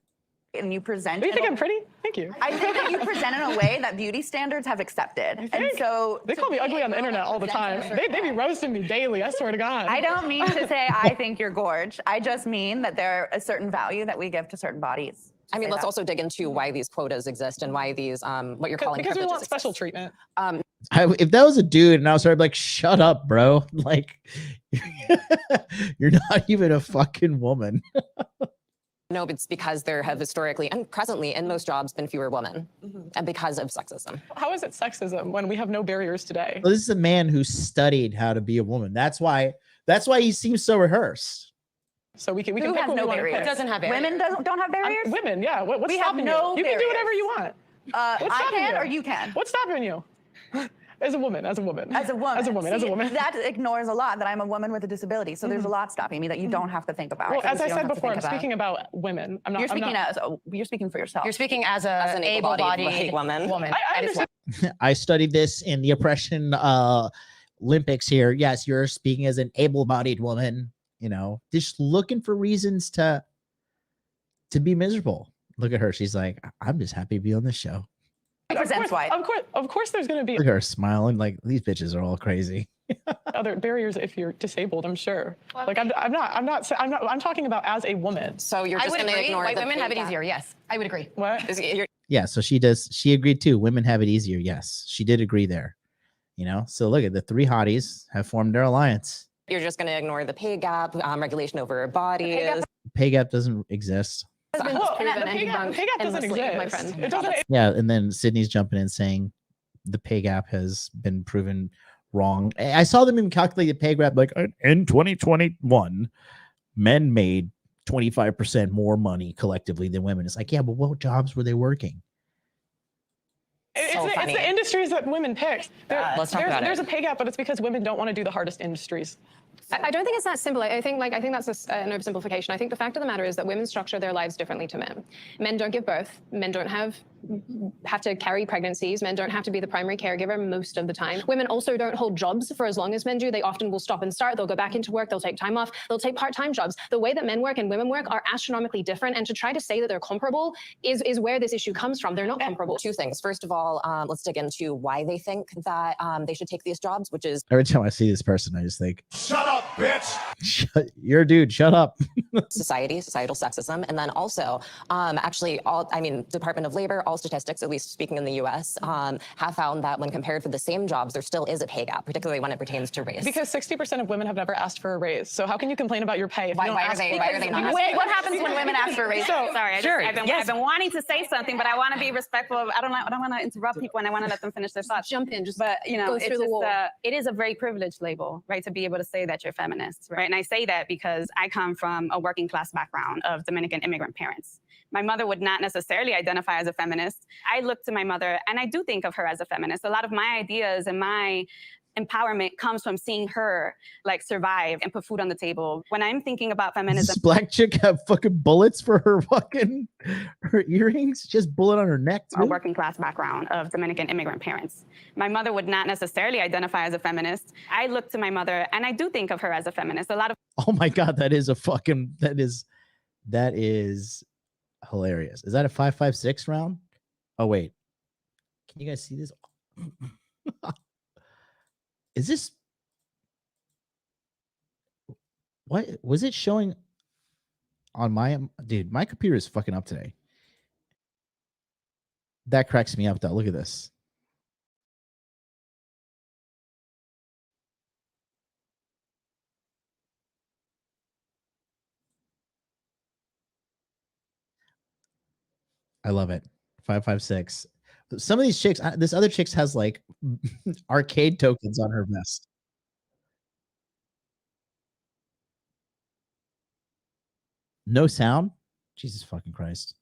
And you present. Do you think I'm pretty? Thank you. I think that you present in a way that beauty standards have accepted. And so they call me ugly on the internet all the time. They be roasting me daily. I swear to God. I don't mean to say I think you're gorge. I just mean that there a certain value that we give to certain bodies. I mean, let's also dig into why these quotas exist and why these, what you're calling because we want privileges special treatment. If that was a dude and I was sort of like, shut up, bro. Like, you're not even a fucking woman. No, it's because there have historically and presently in most jobs been fewer women, and because of sexism. How is it sexism when we have no barriers today? Well, this is a man who studied how to be a woman. That's why he seems so rehearsed. So we can Who pick has what no we want to barriers? pick. Doesn't have barriers. Women don't have barriers? Women, yeah. What's We have stopping no you? You can do barriers. whatever you want. What's I stopping can you? or you can? What's stopping you? As a woman. As a woman. As a woman. That ignores a lot that I'm a woman with a disability. So there's a lot stopping me that you don't have to think about. Well, as I said before, I'm speaking about women. You're speaking for yourself. You're speaking as an able-bodied woman. I understand. I studied this in the oppression Olympics here. Yes, you're speaking as an able-bodied woman, you know, just looking for reasons to be miserable. Look at her. She's like, I'm just happy to be on this show. Of course, there's going to be Look at her smiling. Like, these bitches are all crazy. other barriers if you're disabled. I'm sure. Like I'm talking about as a woman. So you're just going to ignore white the women have it pay gap. easier. Yes, I would agree. What? Yeah, so she does. She agreed too. Women have it easier. Yes, she did agree there. You know, so look at the 3 hotties have formed their alliance. You're just going to ignore the pay gap, regulation over our bodies. Pay gap doesn't exist. The pay gap doesn't exist. my friend. It doesn't. Yeah, and then Sydney's jumping in saying the pay gap has been proven wrong. I saw them even calculate the pay gap like in 2021, men made 25% more money collectively than women. It's like, yeah, but what jobs were they working? It's the industries that women pick. Let's talk about it. There's a pay gap, but it's because women don't want to do the hardest industries. I don't think it's that simple. I think that's an oversimplification. I think the fact of the matter is that women structure their lives differently to men. Men don't give birth. Men don't have to carry pregnancies. Men don't have to be the primary caregiver most of the time. Women also don't hold jobs for as long as men do. They often will stop and start. They'll go back into work. They'll take time off. They'll take part-time jobs. The way that men work and women work are astronomically different. And to try to say that they're comparable is where this issue comes from. They're not comparable. Two things. First of all, let's dig into why they think that they should take these jobs, which is Every time I see this person, I just think, Shut up, bitch! You're a dude, shut up. societal sexism. And then also, actually, Department of Labor, all statistics, at least speaking in the US, have found that when compared for the same jobs, there still is a pay gap, particularly when it pertains to race. Because 60% of women have never asked for a raise. So how can you complain about your pay? If Why you don't are ask they not? What happens when women ask for a raise? Sorry, I've been wanting to say something, but I want to be respectful. I don't want to interrupt people, and I want to let them finish their thoughts. Jump in, but go through the wall. It is a very privileged label, right, to be able to say that you're feminist, right? And I say that because I come from a working class background of Dominican immigrant parents. My mother would not necessarily identify as a feminist. I look to my mother, and I do think of her as a feminist. A lot of my ideas and my empowerment comes from seeing her like survive and put food on the table. When I'm thinking about feminism, This black chick have fucking bullets for her her earrings, just bullet on her neck. a working class background of Dominican immigrant parents. My mother would not necessarily identify as a feminist. I look to my mother, and I do think of her as a feminist. A lot of Oh my god, that is hilarious. Is that a 5.56 round? Oh wait, can you guys see this? Is this what was it showing on my dude? My computer is fucking up today. That cracks me up though. Look at this. I love it. 5.56. Some of these chicks, this other chick has like arcade tokens on her vest. No sound? Jesus fucking Christ.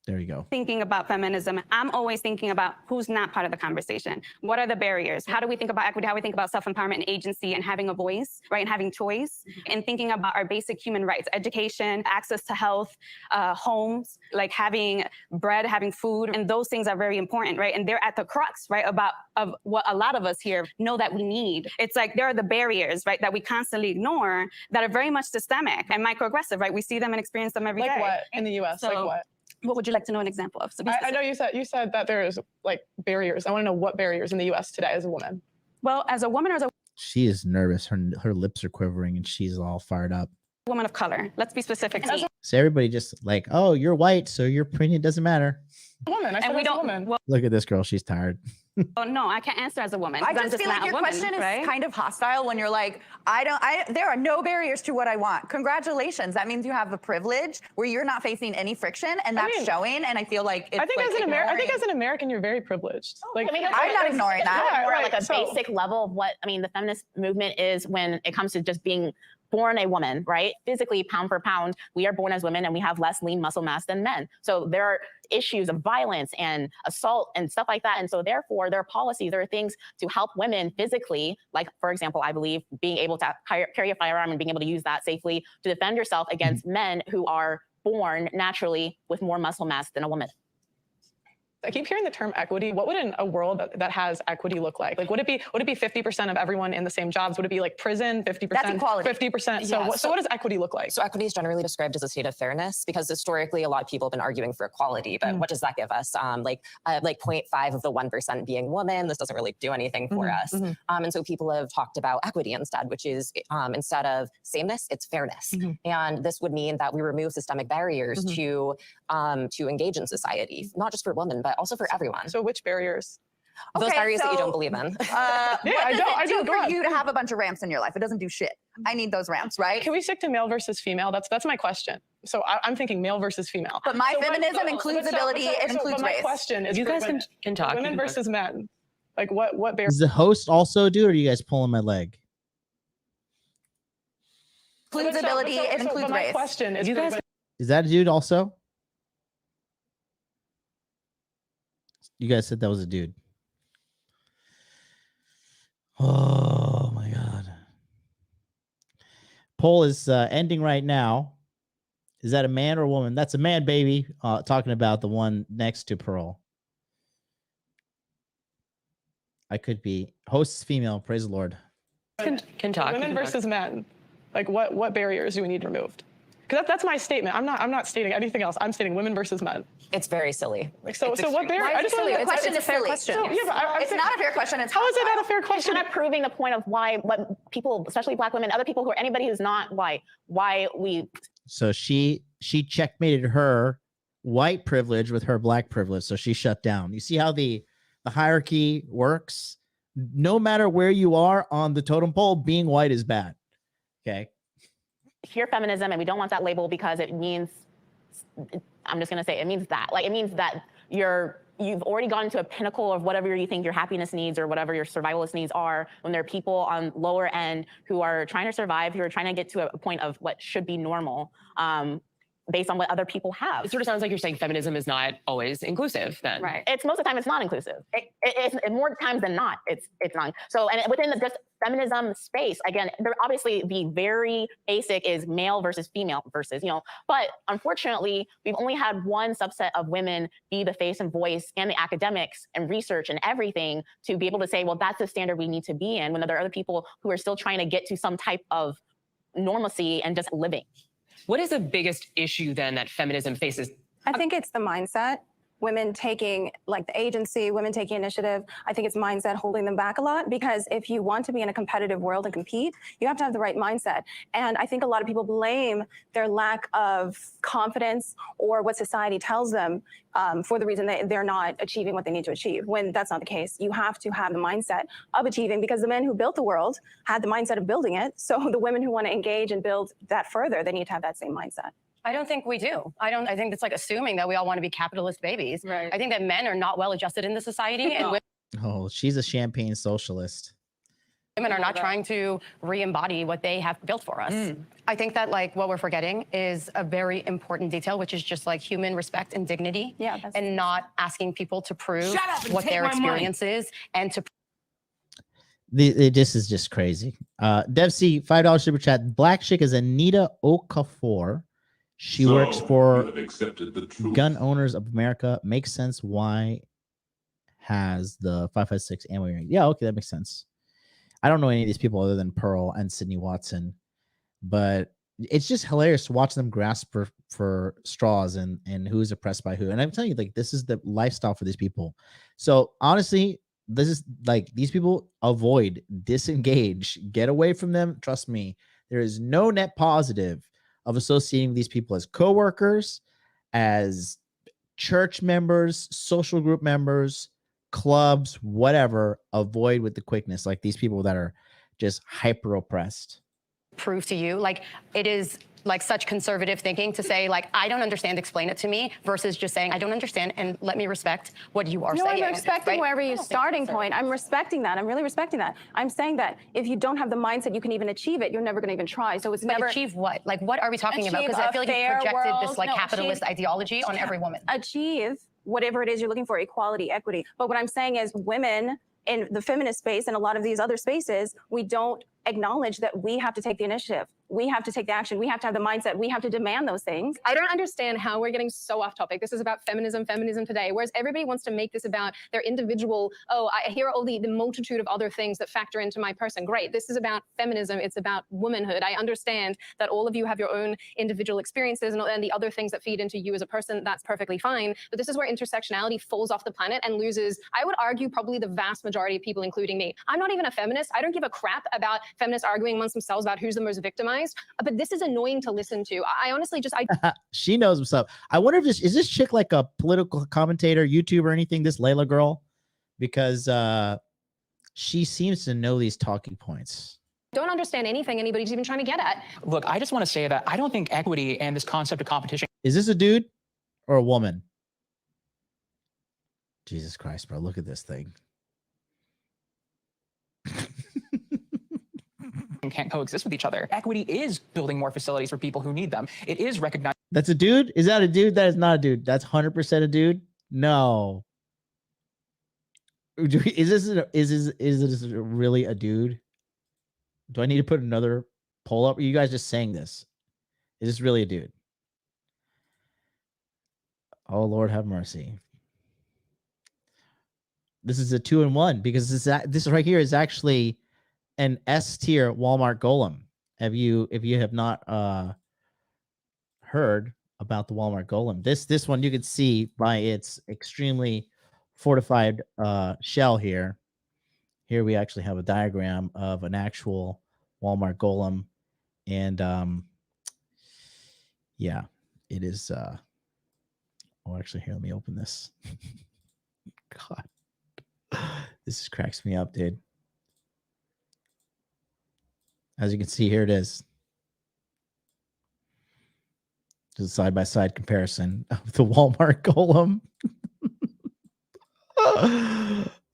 There you go. thinking about feminism, I'm always thinking about who's not part of the conversation. What are the barriers? How do we think about equity? How do we think about self-empowerment and agency and having a voice, right? And having choice and thinking about our basic human rights, education, access to health, homes, like having bread, having food. And those things are very important, right? And they're at the crux, right? Of what a lot of us here know that we need. It's like there are the barriers, right? That we constantly ignore that are very much systemic and microaggressive, right? We see them and experience them every day. Like what in the US? Like what? What would you like to know an example of? I know you said that there's like barriers. I want to know what barriers in the US today as a woman. Well, as a woman or as a She is nervous. Her lips are quivering and she's all fired up. woman of color, let's be specific. So everybody just like, oh, you're white, so your opinion doesn't matter. Woman, I said as a woman. Well, Look at this girl. She's tired. oh, no, I can't answer as a woman. I 'cause I'm just feel not like a your woman, question is right? kind of hostile when you're like, there are no barriers to what I want. Congratulations. That means you have a privilege where you're not facing any friction and that's showing. And I feel like it's I think like as an American, you're very privileged. Like, I mean, I'm not ignoring that. We're right, like a so- basic level of what, I mean, the feminist movement is when it comes to just being born a woman, right? Physically, pound for pound, we are born as women and we have less lean muscle mass than men. So there are issues of violence and assault and stuff like that. And so therefore, there are policies, there are things to help women physically, like, for example, I believe being able to carry a firearm and being able to use that safely to defend yourself against men who are born naturally with more muscle mass than a woman. I keep hearing the term equity. What would a world that has equity look like? Like, would it be 50% of everyone in the same jobs? Would it be like prison, 50%? That's equality. 50%. So, Yeah, so what does equity look like? So equity is generally described as a state of fairness because historically a lot of people have been arguing for equality, but what does that give us? Like 0.5 of the 1% being women, this doesn't really do anything for us. And so people have talked about equity instead, which is instead of sameness, it's fairness. And this would mean that we remove systemic barriers to engage in society, not just for women, but also for everyone. So which barriers? Those theories that you don't believe in. What does it do for you to have a bunch of ramps in your life? It doesn't do shit. I need those ramps, right? Can we stick to male versus female? That's my question. So I'm thinking male versus female. But my feminism includes ability, it includes my race. question is, You guys can talk. Women versus men. Like what bear? Is the host also a dude, or are you guys pulling my leg? Includes ability, it includes my race. question is, Is that a dude also? You guys said that was a dude. Oh my God. Poll is ending right now. Is that a man or a woman? That's a man, baby. Talking about the one next to Pearl. I could be. Host is female. Praise the Lord. Can talk. Women versus men. Like what barriers do we need removed? Because that's my statement. I'm not stating anything else. I'm stating women versus men. It's very silly. Like so what barrier? Why is it silly? The question is silly. So, yeah, but It's not a fair question. It's how is it not a fair It's question? kind of proving the point of what people, especially Black women, other people who are anybody who's not white, why we. So she checkmated her white privilege with her black privilege. So she shut down. You see how the hierarchy works? No matter where you are on the totem pole, being white is bad. Okay. Hear feminism, and we don't want that label because it means, I'm just going to say, it means that. Like, it means that you've already gone to a pinnacle of whatever you think your happiness needs or whatever your survivalist needs are, when there are people on lower end who are trying to survive, who are trying to get to a point of what should be normal, based on what other people have. It sort of sounds like you're saying feminism is not always inclusive then. Right. It's most of the time it's not inclusive. It's more times than not, it's not. So, and within the just feminism space, again, there obviously the very basic is male versus female versus, but unfortunately, we've only had one subset of women be the face and voice and the academics and research and everything to be able to say, well, that's the standard we need to be in, when there are other people who are still trying to get to some type of normalcy and just living. What is the biggest issue then that feminism faces? I think it's the mindset. Women taking like the agency, women taking initiative. I think it's mindset holding them back a lot, because if you want to be in a competitive world and compete, you have to have the right mindset. And I think a lot of people blame their lack of confidence or what society tells them for the reason that they're not achieving what they need to achieve, when that's not the case. You have to have the mindset of achieving, because the men who built the world had the mindset of building it. So the women who want to engage and build that further, they need to have that same mindset. I don't think we do. I think it's like assuming that we all want to be capitalist babies. Right. I think that men are not well adjusted in the society, and Oh, she's a champagne socialist. women are not trying to re-embody what they have built for us. I think that like what we're forgetting is a very important detail, which is just like human respect and dignity. Yeah, and not asking people to prove what their experience is and to. This is just crazy. Dev C, $5 super chat. Black chick is Anita Okafor. She works for Gun Owners of America. Makes sense why has the 5.56 ammo ring. Yeah, okay, that makes sense. I don't know any of these people other than Pearl and Sydney Watson, but it's just hilarious to watch them grasp for straws and who's oppressed by who. And I'm telling you, like, this is the lifestyle for these people. So honestly, this is like, these people avoid, disengage, get away from them. Trust me, there is no net positive of associating these people as coworkers, as church members, social group members, clubs, whatever. Avoid with the quickness, like these people that are just hyper oppressed. Prove to you, like it is like such conservative thinking to say like, I don't understand, explain it to me, versus just saying I don't understand and let me respect what you are saying. I'm respecting right? wherever your starting point. I'm respecting that. I'm really respecting that. I'm saying that if you don't have the mindset you can even achieve it, you're never going to even try. So it's never achieve what? Like what are we talking about? Because I feel like you projected this like capitalist ideology on every woman. Achieve whatever it is you're looking for, equality, equity. But what I'm saying is women in the feminist space and a lot of these other spaces, we don't acknowledge that we have to take the initiative. We have to take the action. We have to have the mindset. We have to demand those things. I don't understand how we're getting so off topic. This is about feminism today, whereas everybody wants to make this about their individual, I hear all the multitude of other things that factor into my person. Great. This is about feminism. It's about womanhood. I understand that all of you have your own individual experiences and the other things that feed into you as a person. That's perfectly fine. But this is where intersectionality falls off the planet and loses, I would argue, probably the vast majority of people, including me. I'm not even a feminist. I don't give a crap about feminists arguing amongst themselves about who's the most victimized. But this is annoying to listen to. I honestly just, She knows what's up. I wonder if is this chick like a political commentator, YouTuber, or anything? This Layla girl, because she seems to know these talking points. Don't understand anything anybody's even trying to get at. Look, I just want to say that I don't think equity and this concept of competition. Is this a dude or a woman? Jesus Christ, bro. Look at this thing. Can't coexist with each other. Equity is building more facilities for people who need them. It is recognizing. That's a dude? Is that a dude? That is not a dude. That's 100% a dude? No. Is this really a dude? Do I need to put another poll up? Are you guys just saying this? Is this really a dude? Oh, Lord have mercy. This is a 2-in-1 because this right here is actually an S tier Walmart golem. If you have not heard about the Walmart golem, this one you can see by its extremely fortified shell here. Here we actually have a diagram of an actual Walmart golem, and yeah, it is. Oh, actually, here, let me open this. God, this just cracks me up, dude. As you can see, here it is. Just a side-by-side comparison of the Walmart golem.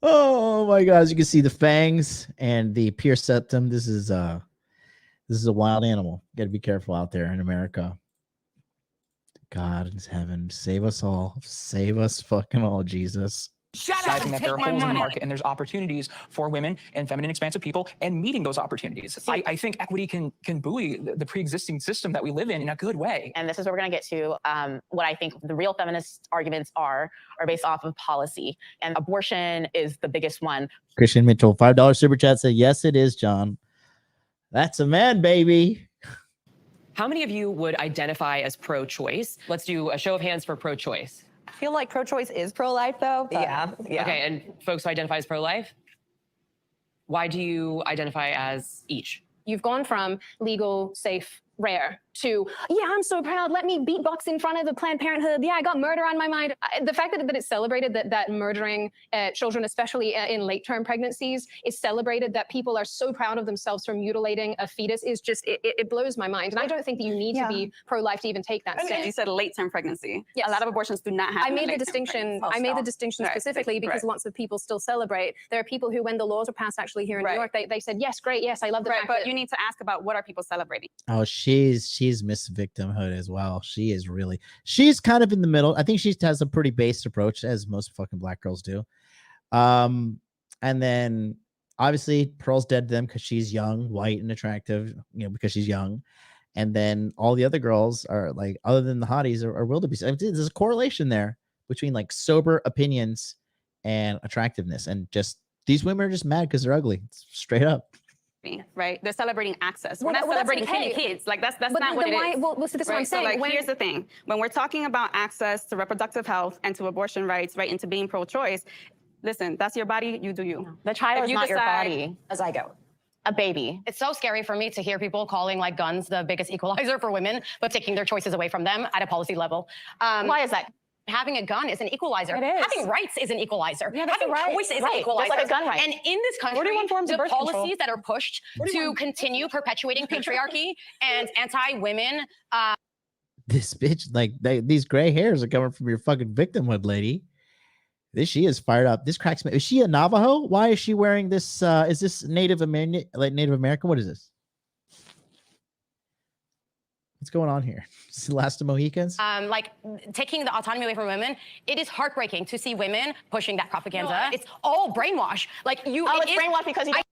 Oh my God! As you can see, the fangs and the pierced septum. This is a wild animal. Got to be careful out there in America. God in heaven, save us all. Save us fucking all, Jesus. Realizing that there are holes in the market and there's opportunities for women and feminine expansive people and meeting those opportunities. I think equity can buoy the pre-existing system that we live in a good way. And this is where we're going to get to what I think the real feminist arguments are based off of policy. And abortion is the biggest one. Christian Mitchell, $5 super chat said, yes, it is, John. That's a man, baby. How many of you would identify as pro-choice? Let's do a show of hands for pro-choice. I feel like pro-choice is pro-life, though. Yeah. Okay, and folks who identify as pro-life, why do you identify as each? You've gone from legal, safe, rare to, yeah, I'm so proud. Let me beatbox in front of the Planned Parenthood. Yeah, I got murder on my mind. The fact that it's celebrated that murdering children, especially in late-term pregnancies, is celebrated, that people are so proud of themselves for mutilating a fetus is just, it blows my mind. And I don't think that you need to be pro-life to even take that stance. You said late-term pregnancy. Yes. A lot of abortions do not happen. I made the distinction. I made the distinction specifically because lots of people still celebrate. There are people who, when the laws were passed actually here in New York, they said, yes, great, yes, I love the fact but that you need to ask about what are people celebrating. Oh, she's Miss Victimhood as well. She's kind of in the middle. I think she has a pretty based approach, as most fucking black girls do. And then obviously Pearl's dead to them because she's young, white, and attractive, because she's young. And then all the other girls are like, other than the hotties, are wildebeest. I mean, there's a correlation there between like sober opinions and attractiveness. And just these women are just mad because they're ugly. It's straight up. Right? They're celebrating access. We're Well, not well, that's celebrating okay. killing kids. Like that's But not what then it why- is. well, so that's what I'm So, saying. When- here's the thing. When we're talking about access to reproductive health and to abortion rights, right, into being pro-choice, listen, that's your body, you do you. The child If is you not your decide- body. As I go. A baby. It's so scary for me to hear people calling like guns the biggest equalizer for women, but taking their choices away from them at a policy level. Why is that? Having a gun is an equalizer. It is. Having rights is an equalizer. Yeah, that's Having right. choice is Right. an equalizer. Just like a gun right. And in this country, 41 forms of the birth control. policies that are pushed to continue perpetuating patriarchy and anti-women. This bitch, like these gray hairs are coming from your fucking victimhood, lady. She is fired up. This cracks me. Is she a Navajo? Why is she wearing this? Is this Native American? What is this? What's going on here? Is this the last of Mohicans? Like taking the autonomy away from women, it is heartbreaking to see women pushing that propaganda. It's all brainwash. Like you, it's brainwash because you don't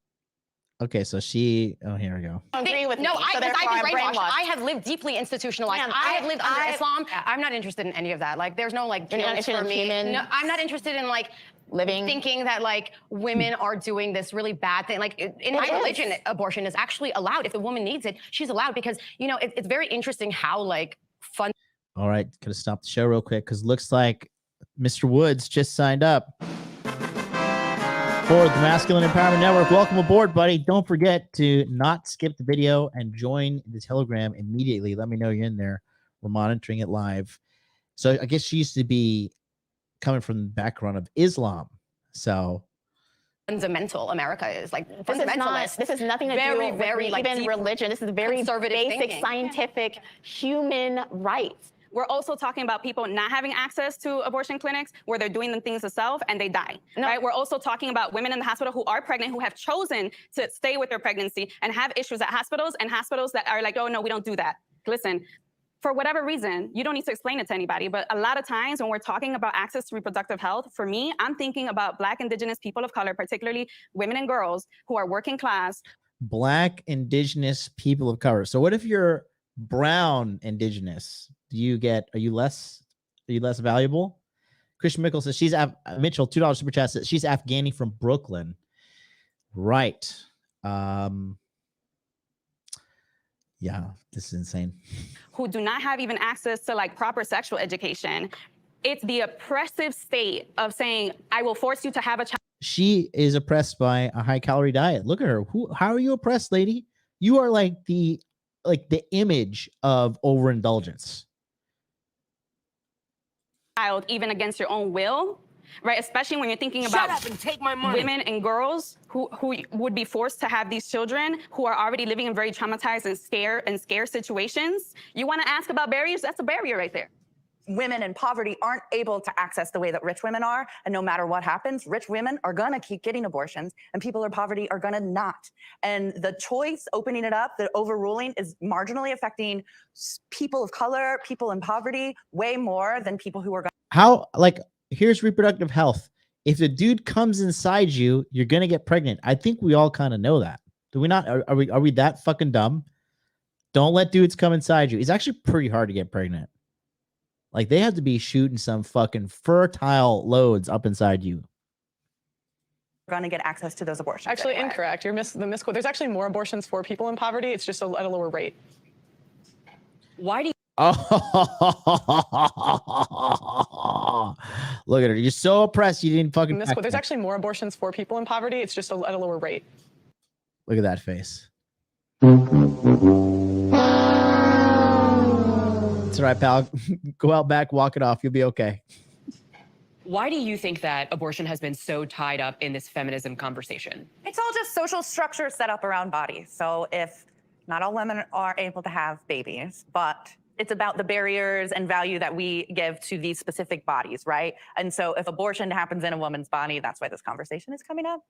Okay, so she. Oh, here we go. agree with me. No, so I've therefore been I'm brainwashed. I have lived deeply institutionalized. Man, I have lived under Islam. Yeah. I'm not interested in any of that. Like, there's no like You're not guilt interested for in me. human No, I'm not interested in like living, thinking that like women are doing this really bad thing. Like in my religion, abortion is actually allowed. If the woman needs it, she's allowed, because it's very interesting how like fun. All right, gonna stop the show real quick because looks like Mr. Woods just signed up for the Masculine Empowerment Network. Welcome aboard, buddy. Don't forget to not skip the video and join the Telegram immediately. Let me know you're in there. We're monitoring it live. So I guess she used to be coming from the background of Islam. So fundamental America is like fundamentalist. This is nothing to very, do very with like even deep religion. This is very conservative basic thinking. scientific human rights. We're also talking about people not having access to abortion clinics where they're doing the things themselves and they die. Right? We're also talking about women in the hospital who are pregnant, who have chosen to stay with their pregnancy and have issues at hospitals, and hospitals that are like, oh no, we don't do that. Listen, for whatever reason, you don't need to explain it to anybody, but a lot of times when we're talking about access to reproductive health, for me, I'm thinking about Black, Indigenous people of color, particularly women and girls who are working class. Black, Indigenous people of color. So what if you're brown Indigenous? Are you less valuable? Christian Mickle says Mitchell, $2 super chat says she's Afghani from Brooklyn. Right. Yeah, this is insane. Who do not have even access to like proper sexual education. It's the oppressive state of saying, I will force you to have a child. She is oppressed by a high calorie diet. Look at her. How are you oppressed, lady? You are like the image of overindulgence. Child, even against your own will, right? Especially when you're thinking about Shut up and take my money. Women and girls who would be forced to have these children who are already living in very traumatized and scared situations. You want to ask about barriers? That's a barrier right there. Women in poverty aren't able to access the way that rich women are. And no matter what happens, rich women are going to keep getting abortions and people in poverty are going to not. And the choice, opening it up, the overruling is marginally affecting people of color, people in poverty, way more than people who are going. Here's reproductive health. If the dude comes inside you, you're going to get pregnant. I think we all kind of know that. Do we not? Are we that fucking dumb? Don't let dudes come inside you. It's actually pretty hard to get pregnant. Like, they have to be shooting some fucking fertile loads up inside you. Going to get access to those abortions. Actually, incorrect. You're the misquote. There's actually more abortions for people in poverty. It's just at a lower rate. Why do you? Oh, look at her. You're so oppressed. You didn't fucking. There's actually more abortions for people in poverty. It's just at a lower rate. Look at that face. It's all right, pal. Go out back, walk it off. You'll be okay. Why do you think that abortion has been so tied up in this feminism conversation? It's all just social structure set up around bodies. So if not all women are able to have babies, but it's about the barriers and value that we give to these specific bodies, right? And so if abortion happens in a woman's body, that's why this conversation is coming up.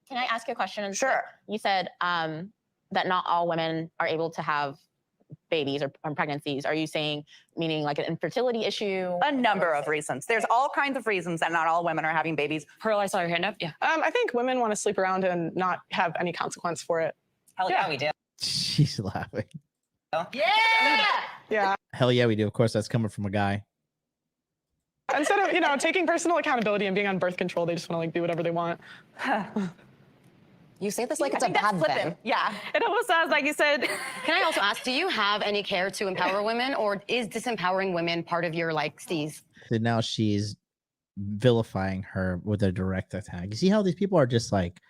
Can I ask you a question? Sure. You said that not all women are able to have babies or pregnancies. Are you saying meaning like an infertility issue? A number of reasons. There's all kinds of reasons that not all women are having babies. Pearl, I saw your hand up. Yeah. I think women want to sleep around and not have any consequence for it. Hell yeah, we do. She's laughing. Yeah. Yeah. Hell yeah, we do. Of course, that's coming from a guy. Instead of, taking personal accountability and being on birth control, they just want to do whatever they want. You say this like it's a bad thing. Yeah. It almost sounds like you said. Can I also ask, do you have any care to empower women, or is disempowering women part of your steez? So now she's vilifying her with a direct attack. You see how these people are just like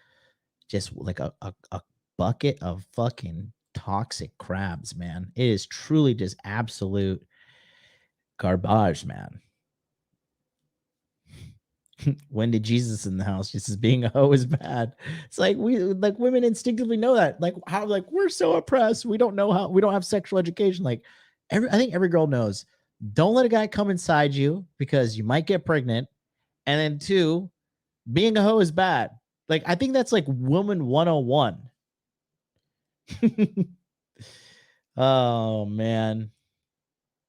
a bucket of fucking toxic crabs, man. It is truly just absolute garbage, man. When did Jesus in the house? Just as being a hoe is bad. It's like women instinctively know that. We're so oppressed. We don't have sexual education. I think every girl knows. Don't let a guy come inside you because you might get pregnant. And then 2, being a hoe is bad. I think that's like woman 101. Oh man.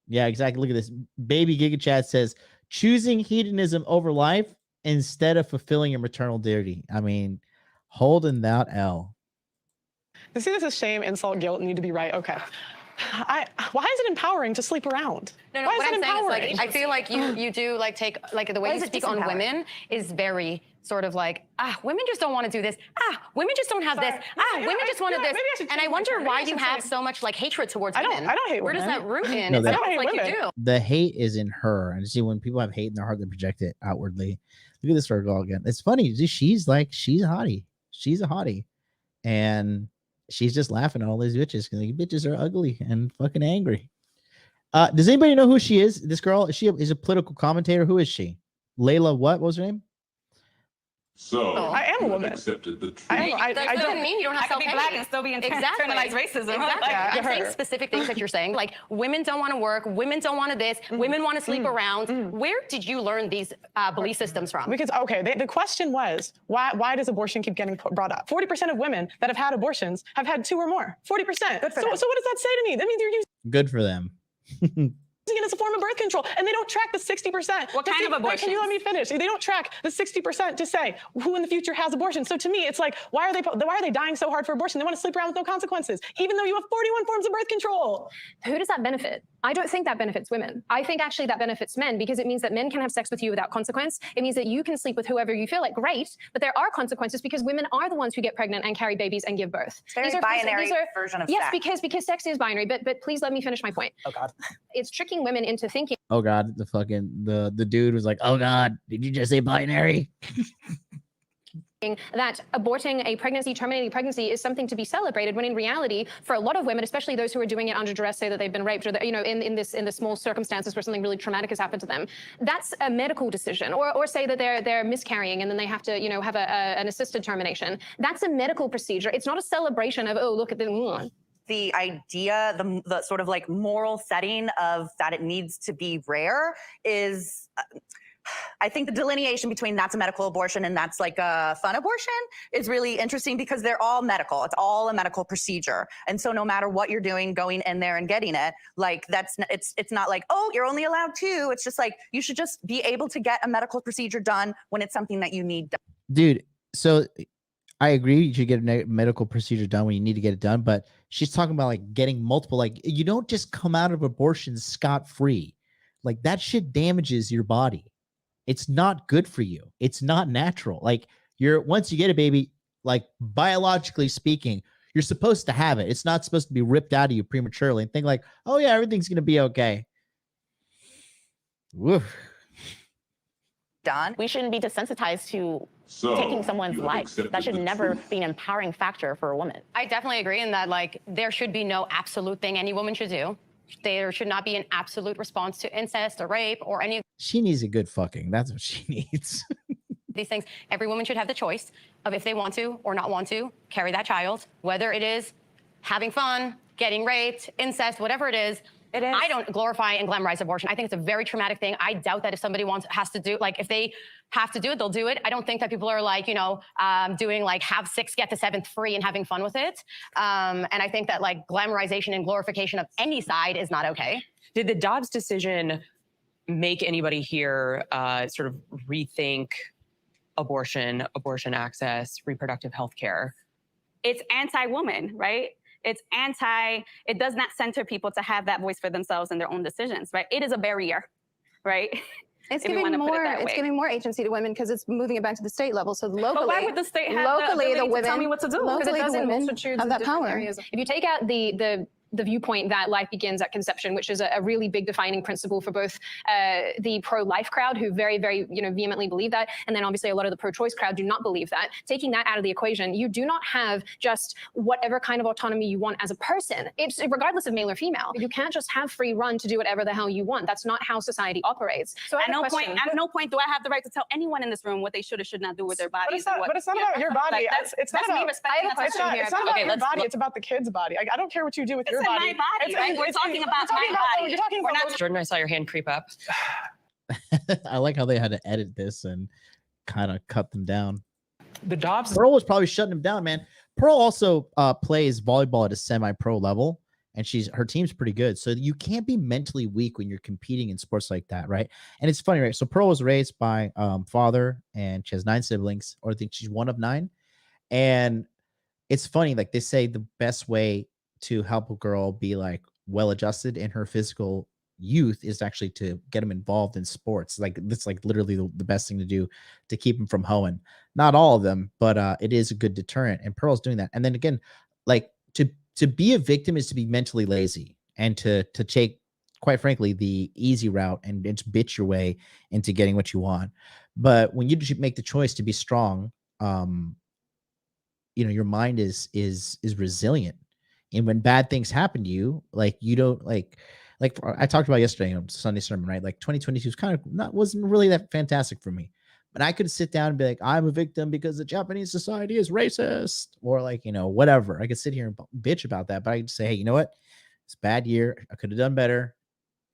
Yeah, exactly. Look at this. Baby Giga Chat says choosing hedonism over life instead of fulfilling your maternal duty. I mean, holding that L. You see, this is shame, insult, guilt, need to be right. Okay. Why is it empowering to sleep around? No, why what is it I'm saying empowering? is I feel like you do take the way you speak on women is very sort of women just don't want to do this. Women just don't have this. Women just wanted this. And I wonder why you have so much hatred towards women. I don't hate women. Where does that root in? No, It sounds like you do. The hate is in her. And see, when people have hate in their heart, they project it outwardly. Look at this girl again. It's funny. She's a hottie. She's a hottie. And she's just laughing at all these bitches because bitches are ugly and fucking angry. Does anybody know who she is? This girl, is a political commentator. Who is she? Layla, what was her name? So I am a woman. accepted the truth. That doesn't mean you don't have I could be self-hate. black and still be internalized racism. Exactly. Like, I'm saying specific things that you're saying, like women don't want to work, women don't want to this, women want to sleep around. Where did you learn these belief systems from? Because, okay, the question was, why does abortion keep getting brought up? 40% of women that have had abortions have had 2 or more. 40%. So what does that say to me? That means you're using Good for them. it as a form of birth control, and they don't track the 60%. What kind of abortion? Can you let me finish? They don't track the 60% to say who in the future has abortion. So to me, it's like, why are they dying so hard for abortion? They want to sleep around with no consequences, even though you have 41 forms of birth control. Who does that benefit? I don't think that benefits women. I think actually that benefits men, because it means that men can have sex with you without consequence. It means that you can sleep with whoever you feel like. Great, but there are consequences because women are the ones who get pregnant and carry babies and give birth. It's very binary version of yes, sex. because sex is binary. But please let me finish my point. Oh God. It's tricking women into thinking. Oh God, the dude was like, oh God, did you just say binary? That aborting a pregnancy, terminating pregnancy is something to be celebrated, when in reality, for a lot of women, especially those who are doing it under duress, say that they've been raped, or that, in the small circumstances where something really traumatic has happened to them, that's a medical decision. Or say that they're miscarrying and then they have to have an assisted termination. That's a medical procedure. It's not a celebration of, oh, look at the idea, the sort of like moral setting of that it needs to be rare is, I think the delineation between that's a medical abortion and that's like a fun abortion is really interesting, because they're all medical. It's all a medical procedure. And so no matter what you're doing, going in there and getting it, like it's not like, oh, you're only allowed 2. It's just like, you should just be able to get a medical procedure done when it's something that you need done. Dude, so I agree, you should get a medical procedure done when you need to get it done, but she's talking about like getting multiple, like you don't just come out of abortion scot-free. Like that shit damages your body. It's not good for you. It's not natural. Like once you get a baby, like biologically speaking, you're supposed to have it. It's not supposed to be ripped out of you prematurely and think like, oh yeah, everything's going to be okay. Woof. Done. We shouldn't be desensitized to taking someone's life. That should never be an empowering factor for a woman. I definitely agree in that, like, there should be no absolute thing any woman should do. There should not be an absolute response to incest or rape or any of She needs a good fucking. That's what she needs. these things. Every woman should have the choice of if they want to or not want to carry that child, whether it is having fun, getting raped, incest, whatever it is. I don't glorify and glamorize abortion. I think it's a very traumatic thing. I doubt that if somebody has to do, like if they have to do it, they'll do it. I don't think that people are like, doing like have 6, get the 7th free and having fun with it. And I think that like glamorization and glorification of any side is not okay. Did the Dobbs decision make anybody here sort of rethink abortion access, reproductive health care? It's anti-woman, right? It does not center people to have that voice for themselves and their own decisions, right? It is a barrier, right? It's giving more agency to women because it's moving it back to the state level. So locally, but why would the state have the ability to tell me what to do? Locally, the women have that power. If you take out the viewpoint that life begins at conception, which is a really big defining principle for both the pro-life crowd, who very, very vehemently believe that, and then obviously a lot of the pro-choice crowd do not believe that. Taking that out of the equation, you do not have just whatever kind of autonomy you want as a person. It's regardless of male or female. You can't just have free run to do whatever the hell you want. That's not how society operates. So at no point do I have the right to tell anyone in this room what they should or should not do with their bodies. But it's not about your body. Like, it's not about me respecting that it's not about your body. It's about the kid's body. I don't care what you do with your body. My body, right? We're talking about my body. You're talking about Jordan, I saw your hand creep up. I like how they had to edit this and kind of cut them down. The Dobbs. Pearl was probably shutting him down, man. Pearl also plays volleyball at a semi-pro level, and her team's pretty good. So you can't be mentally weak when you're competing in sports like that, right? And it's funny, right? So Pearl was raised by father, and she has 9 siblings, or I think she's one of 9. And it's funny, like they say the best way to help a girl be like well-adjusted in her physical youth is actually to get them involved in sports. Like that's like literally the best thing to do to keep them from hoeing. Not all of them, but it is a good deterrent. And Pearl's doing that. And then again, like to be a victim is to be mentally lazy and to take, quite frankly, the easy route and just bitch your way into getting what you want. But when you make the choice to be strong, your mind is resilient. And when bad things happen to you, like you don't like I talked about yesterday on Sunday sermon, right? Like 2022 was wasn't really that fantastic for me, And I could sit down and be like, I'm a victim because the Japanese society is racist, or like, you know, whatever. I could sit here and bitch about that, but I could say, hey, you know what? It's a bad year. I could have done better.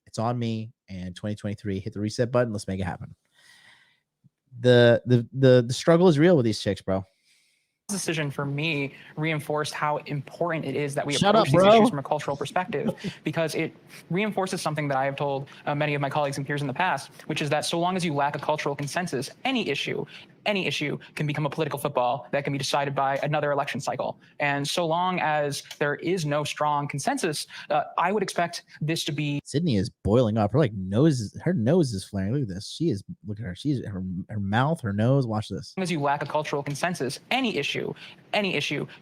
It's on me. And 2023, hit the reset button. Let's make it happen. The struggle is real with these chicks, bro. Decision for me reinforced how important it is that we Shut approach up, these bro. issues from a cultural perspective, because it reinforces something that I have told many of my colleagues and peers in the past, which is that so long as you lack a cultural consensus, any issue can become a political football that can be decided by another election cycle. And so long as there is no strong consensus, I would expect this to be. Sydney is boiling up. Her nose is flaring. Look at this. She is. Look at her. She's her mouth, her nose. Watch this. As long as you lack a cultural consensus, any issue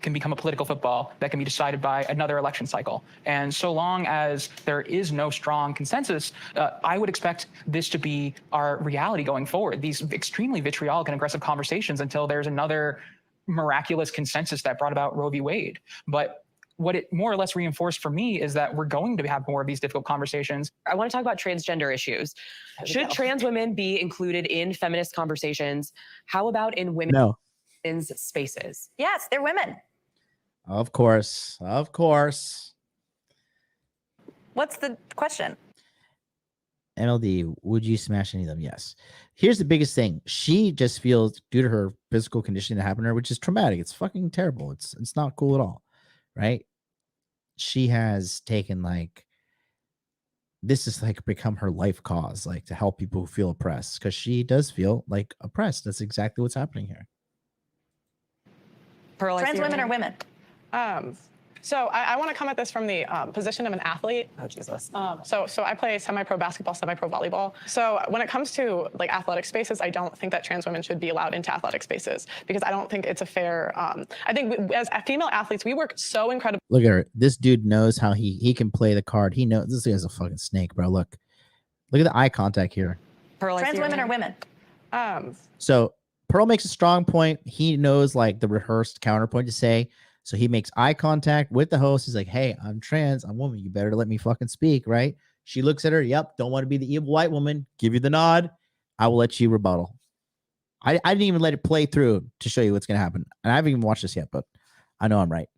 can become a political football that can be decided by another election cycle. And so long as there is no strong consensus, I would expect this to be our reality going forward. These extremely vitriolic and aggressive conversations until there's another miraculous consensus that brought about Roe v. Wade. But what it more or less reinforced for me is that we're going to have more of these difficult conversations. I want to talk about transgender issues. Should trans women be included in feminist conversations? How about in women's spaces? Yes, they're women. Of course. What's the question? MLD, would you smash any of them? Yes. Here's the biggest thing. She just feels, due to her physical condition that happened to her, which is traumatic. It's fucking terrible. It's not cool at all. Right? She has taken this has become her life cause, to help people who feel oppressed, because she does feel oppressed. That's exactly what's happening here. Pearl, trans women are women. So I want to come at this from the position of an athlete. Oh, Jesus. So I play semi-pro basketball, semi-pro volleyball. So when it comes to athletic spaces, I don't think that trans women should be allowed into athletic spaces, because I don't think it's a fair. I think as female athletes, we work so incredibly. Look at her. This dude knows how he can play the card. He knows. This guy's a fucking snake, bro. Look at the eye contact here. Pearl, trans women are women. So Pearl makes a strong point. He knows the rehearsed counterpoint to say. So he makes eye contact with the host. He's like, hey, I'm trans. I'm a woman. You better let me fucking speak, right? She looks at her. Yep. Don't want to be the evil white woman. Give you the nod. I will let you rebuttal. I didn't even let it play through to show you what's going to happen. And I haven't even watched this yet, but I know I'm right.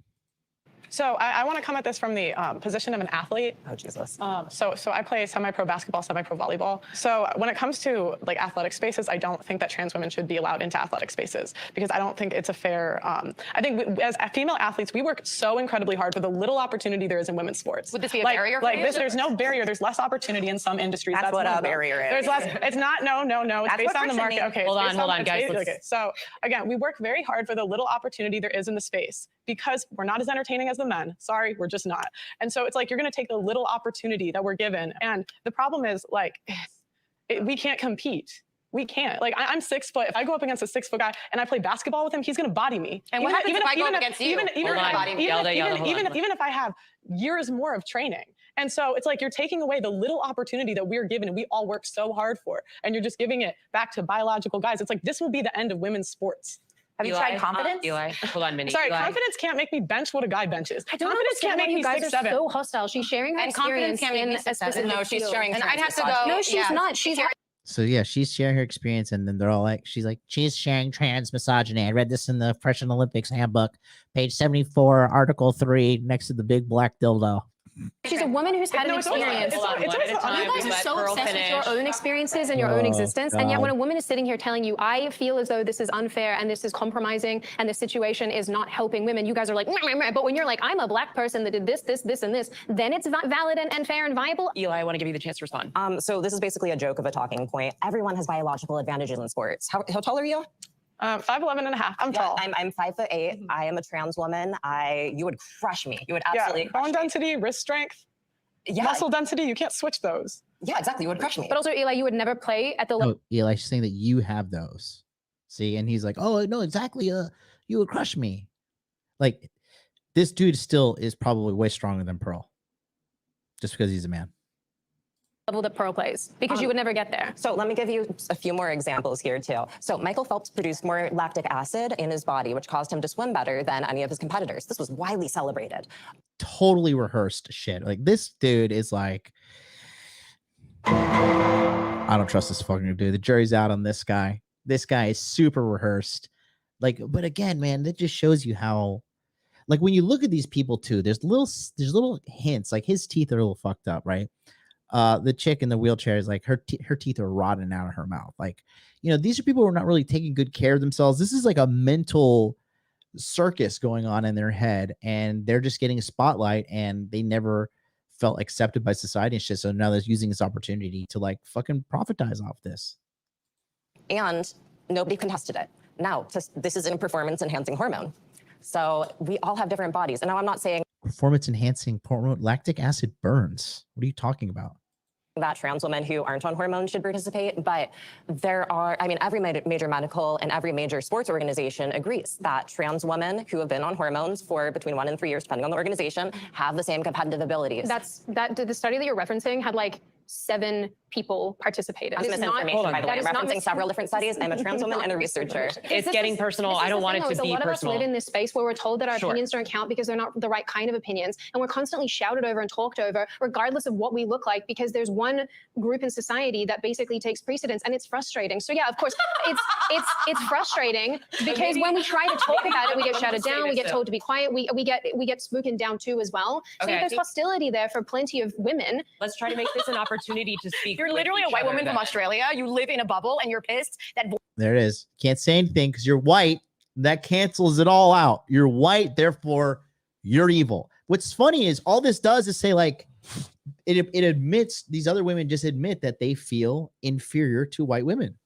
So I want to come at this from the position of an athlete. Oh, Jesus. So I play semi-pro basketball, semi-pro volleyball. So when it comes to athletic spaces, I don't think that trans women should be allowed into athletic spaces, because I don't think it's a fair. I think as female athletes, we work so incredibly hard for the little opportunity there is in women's sports. Would this be a barrier for you? There's no barrier. There's less opportunity in some industries. That's what a barrier is. There's less. It's not. No. It's based on the market. Okay. Hold on, guys. Okay. So again, we work very hard for the little opportunity there is in the space, because we're not as entertaining as the men. Sorry, we're just not. And so it's you're going to take the little opportunity that we're given. And the problem is we can't compete. We can't. I'm 6 foot. If I go up against a 6 foot guy and I play basketball with him, he's going to body me. And what happens if I go up against you? Even if I have years more of training. And so it's you're taking away the little opportunity that we're given and we all work so hard for. And you're just giving it back to biological guys. It's this will be the end of women's sports. Have you tried confidence? Eli, hold on, Minnie. Sorry, Eli. confidence can't make me bench what a guy benches. I don't Confidence can't make me 6'7". So hostile. She's sharing her And confidence experience can't make in me a 6'7". specific No, she's field. sharing And her I'd have to experience. go. No, she's not. So yeah, she's sharing her experience, and then they're all she's sharing trans misogyny. I read this in the Fresh and Olympics handbook, page 74, article 3, next to the big black dildo. She's a woman who's had an experience. You guys are so obsessed with your own experiences and your own existence. And yet when a woman is sitting here telling you, I feel as though this is unfair and this is compromising and this situation is not helping women, you guys are like, meh, meh, meh. But when you're like, I'm a black person that did this, and this, then it's valid and fair and viable. Eli, I want to give you the chance to respond. So this is basically a joke of a talking point. Everyone has biological advantages in sports. How tall are you? 5'11" and a half. I'm tall. I'm 5'8". I am a trans woman. You would crush me. You would absolutely crush bone me. density, wrist strength, muscle density. You can't switch those. Yeah, exactly. You would crush me. But also, Eli, you would never play at the level. No, Eli, she's saying that you have those. See, and he's like, oh no, exactly. You would crush me. This dude still is probably way stronger than Pearl, just because he's a man. Level that Pearl plays, because you would never get there. So let me give you a few more examples here too. So Michael Phelps produced more lactic acid in his body, which caused him to swim better than any of his competitors. This was widely celebrated. Totally rehearsed shit. This dude is I don't trust this fucking dude. The jury's out on this guy. this guy is super rehearsed. Like, but again, man, that just shows you how, like, when you look at these people too, there's little hints. Like, his teeth are a little fucked up, right? The chick in the wheelchair is like, her teeth are rotting out of her mouth. Like, you know, these are people who are not really taking good care of themselves. This is like a mental circus going on in their head, and they're just getting a spotlight, and they never felt accepted by society and shit. So now they're using this opportunity to like fucking profitize off this. And nobody contested it. Now, this is a performance enhancing hormone. So we all have different bodies. And now I'm not saying Performance enhancing hormone, lactic acid burns. What are you talking about? that trans women who aren't on hormones should participate, but there are, I mean, every major medical and every major sports organization agrees that trans women who have been on hormones for between 1 and 3 years, depending on the organization, have the same competitive abilities. The study that you're referencing had like 7 people participated. That's misinformation, by the way. I'm referencing several different studies. I'm a trans woman and a researcher. It's getting personal. I don't want it to be personal. A lot of us personal. live in this space where we're told that our opinions don't count because they're not the right kind of opinions, and we're constantly shouted over and talked over, regardless of what we look like, because there's one group in society that basically takes precedence, and it's frustrating. So yeah, of course, it's frustrating because when we try to talk about it, we get shouted down, we get told to be quiet, we get spoken down too as well. So Okay, there's hostility there for plenty of women. Let's try to make this an opportunity to speak. You're literally a white woman from Australia. You live in a bubble and you're pissed that. There it is. Can't say anything because you're white. That cancels it all out. You're white, therefore you're evil. What's funny is all this does is say, like, it admits, these other women just admit that they feel inferior to white women.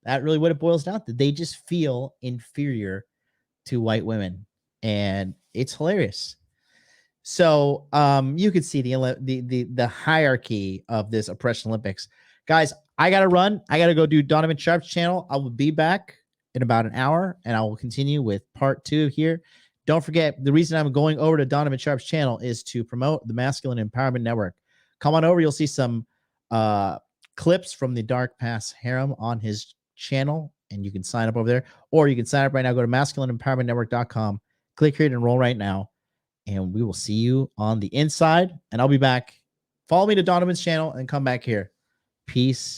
That's really what it boils down to. They just feel inferior to white women, and it's hilarious. So you could see the hierarchy of this oppression Olympics. Guys, I gotta run. I gotta go do Donovan Sharp's channel. I will be back in about an hour, and I will continue with part 2 here. Don't forget, the reason I'm going over to Donovan Sharp's channel is to promote the Masculine Empowerment Network. Come on over. You'll see some clips from the Dark Past Harem on his channel, and you can sign up over there. Or you can sign up right now. Go to masculineempowermentnetwork.com. Click here to enroll right now. And we will see you on the inside. And I'll be back. Follow me to Donovan's channel and come back here. Peace.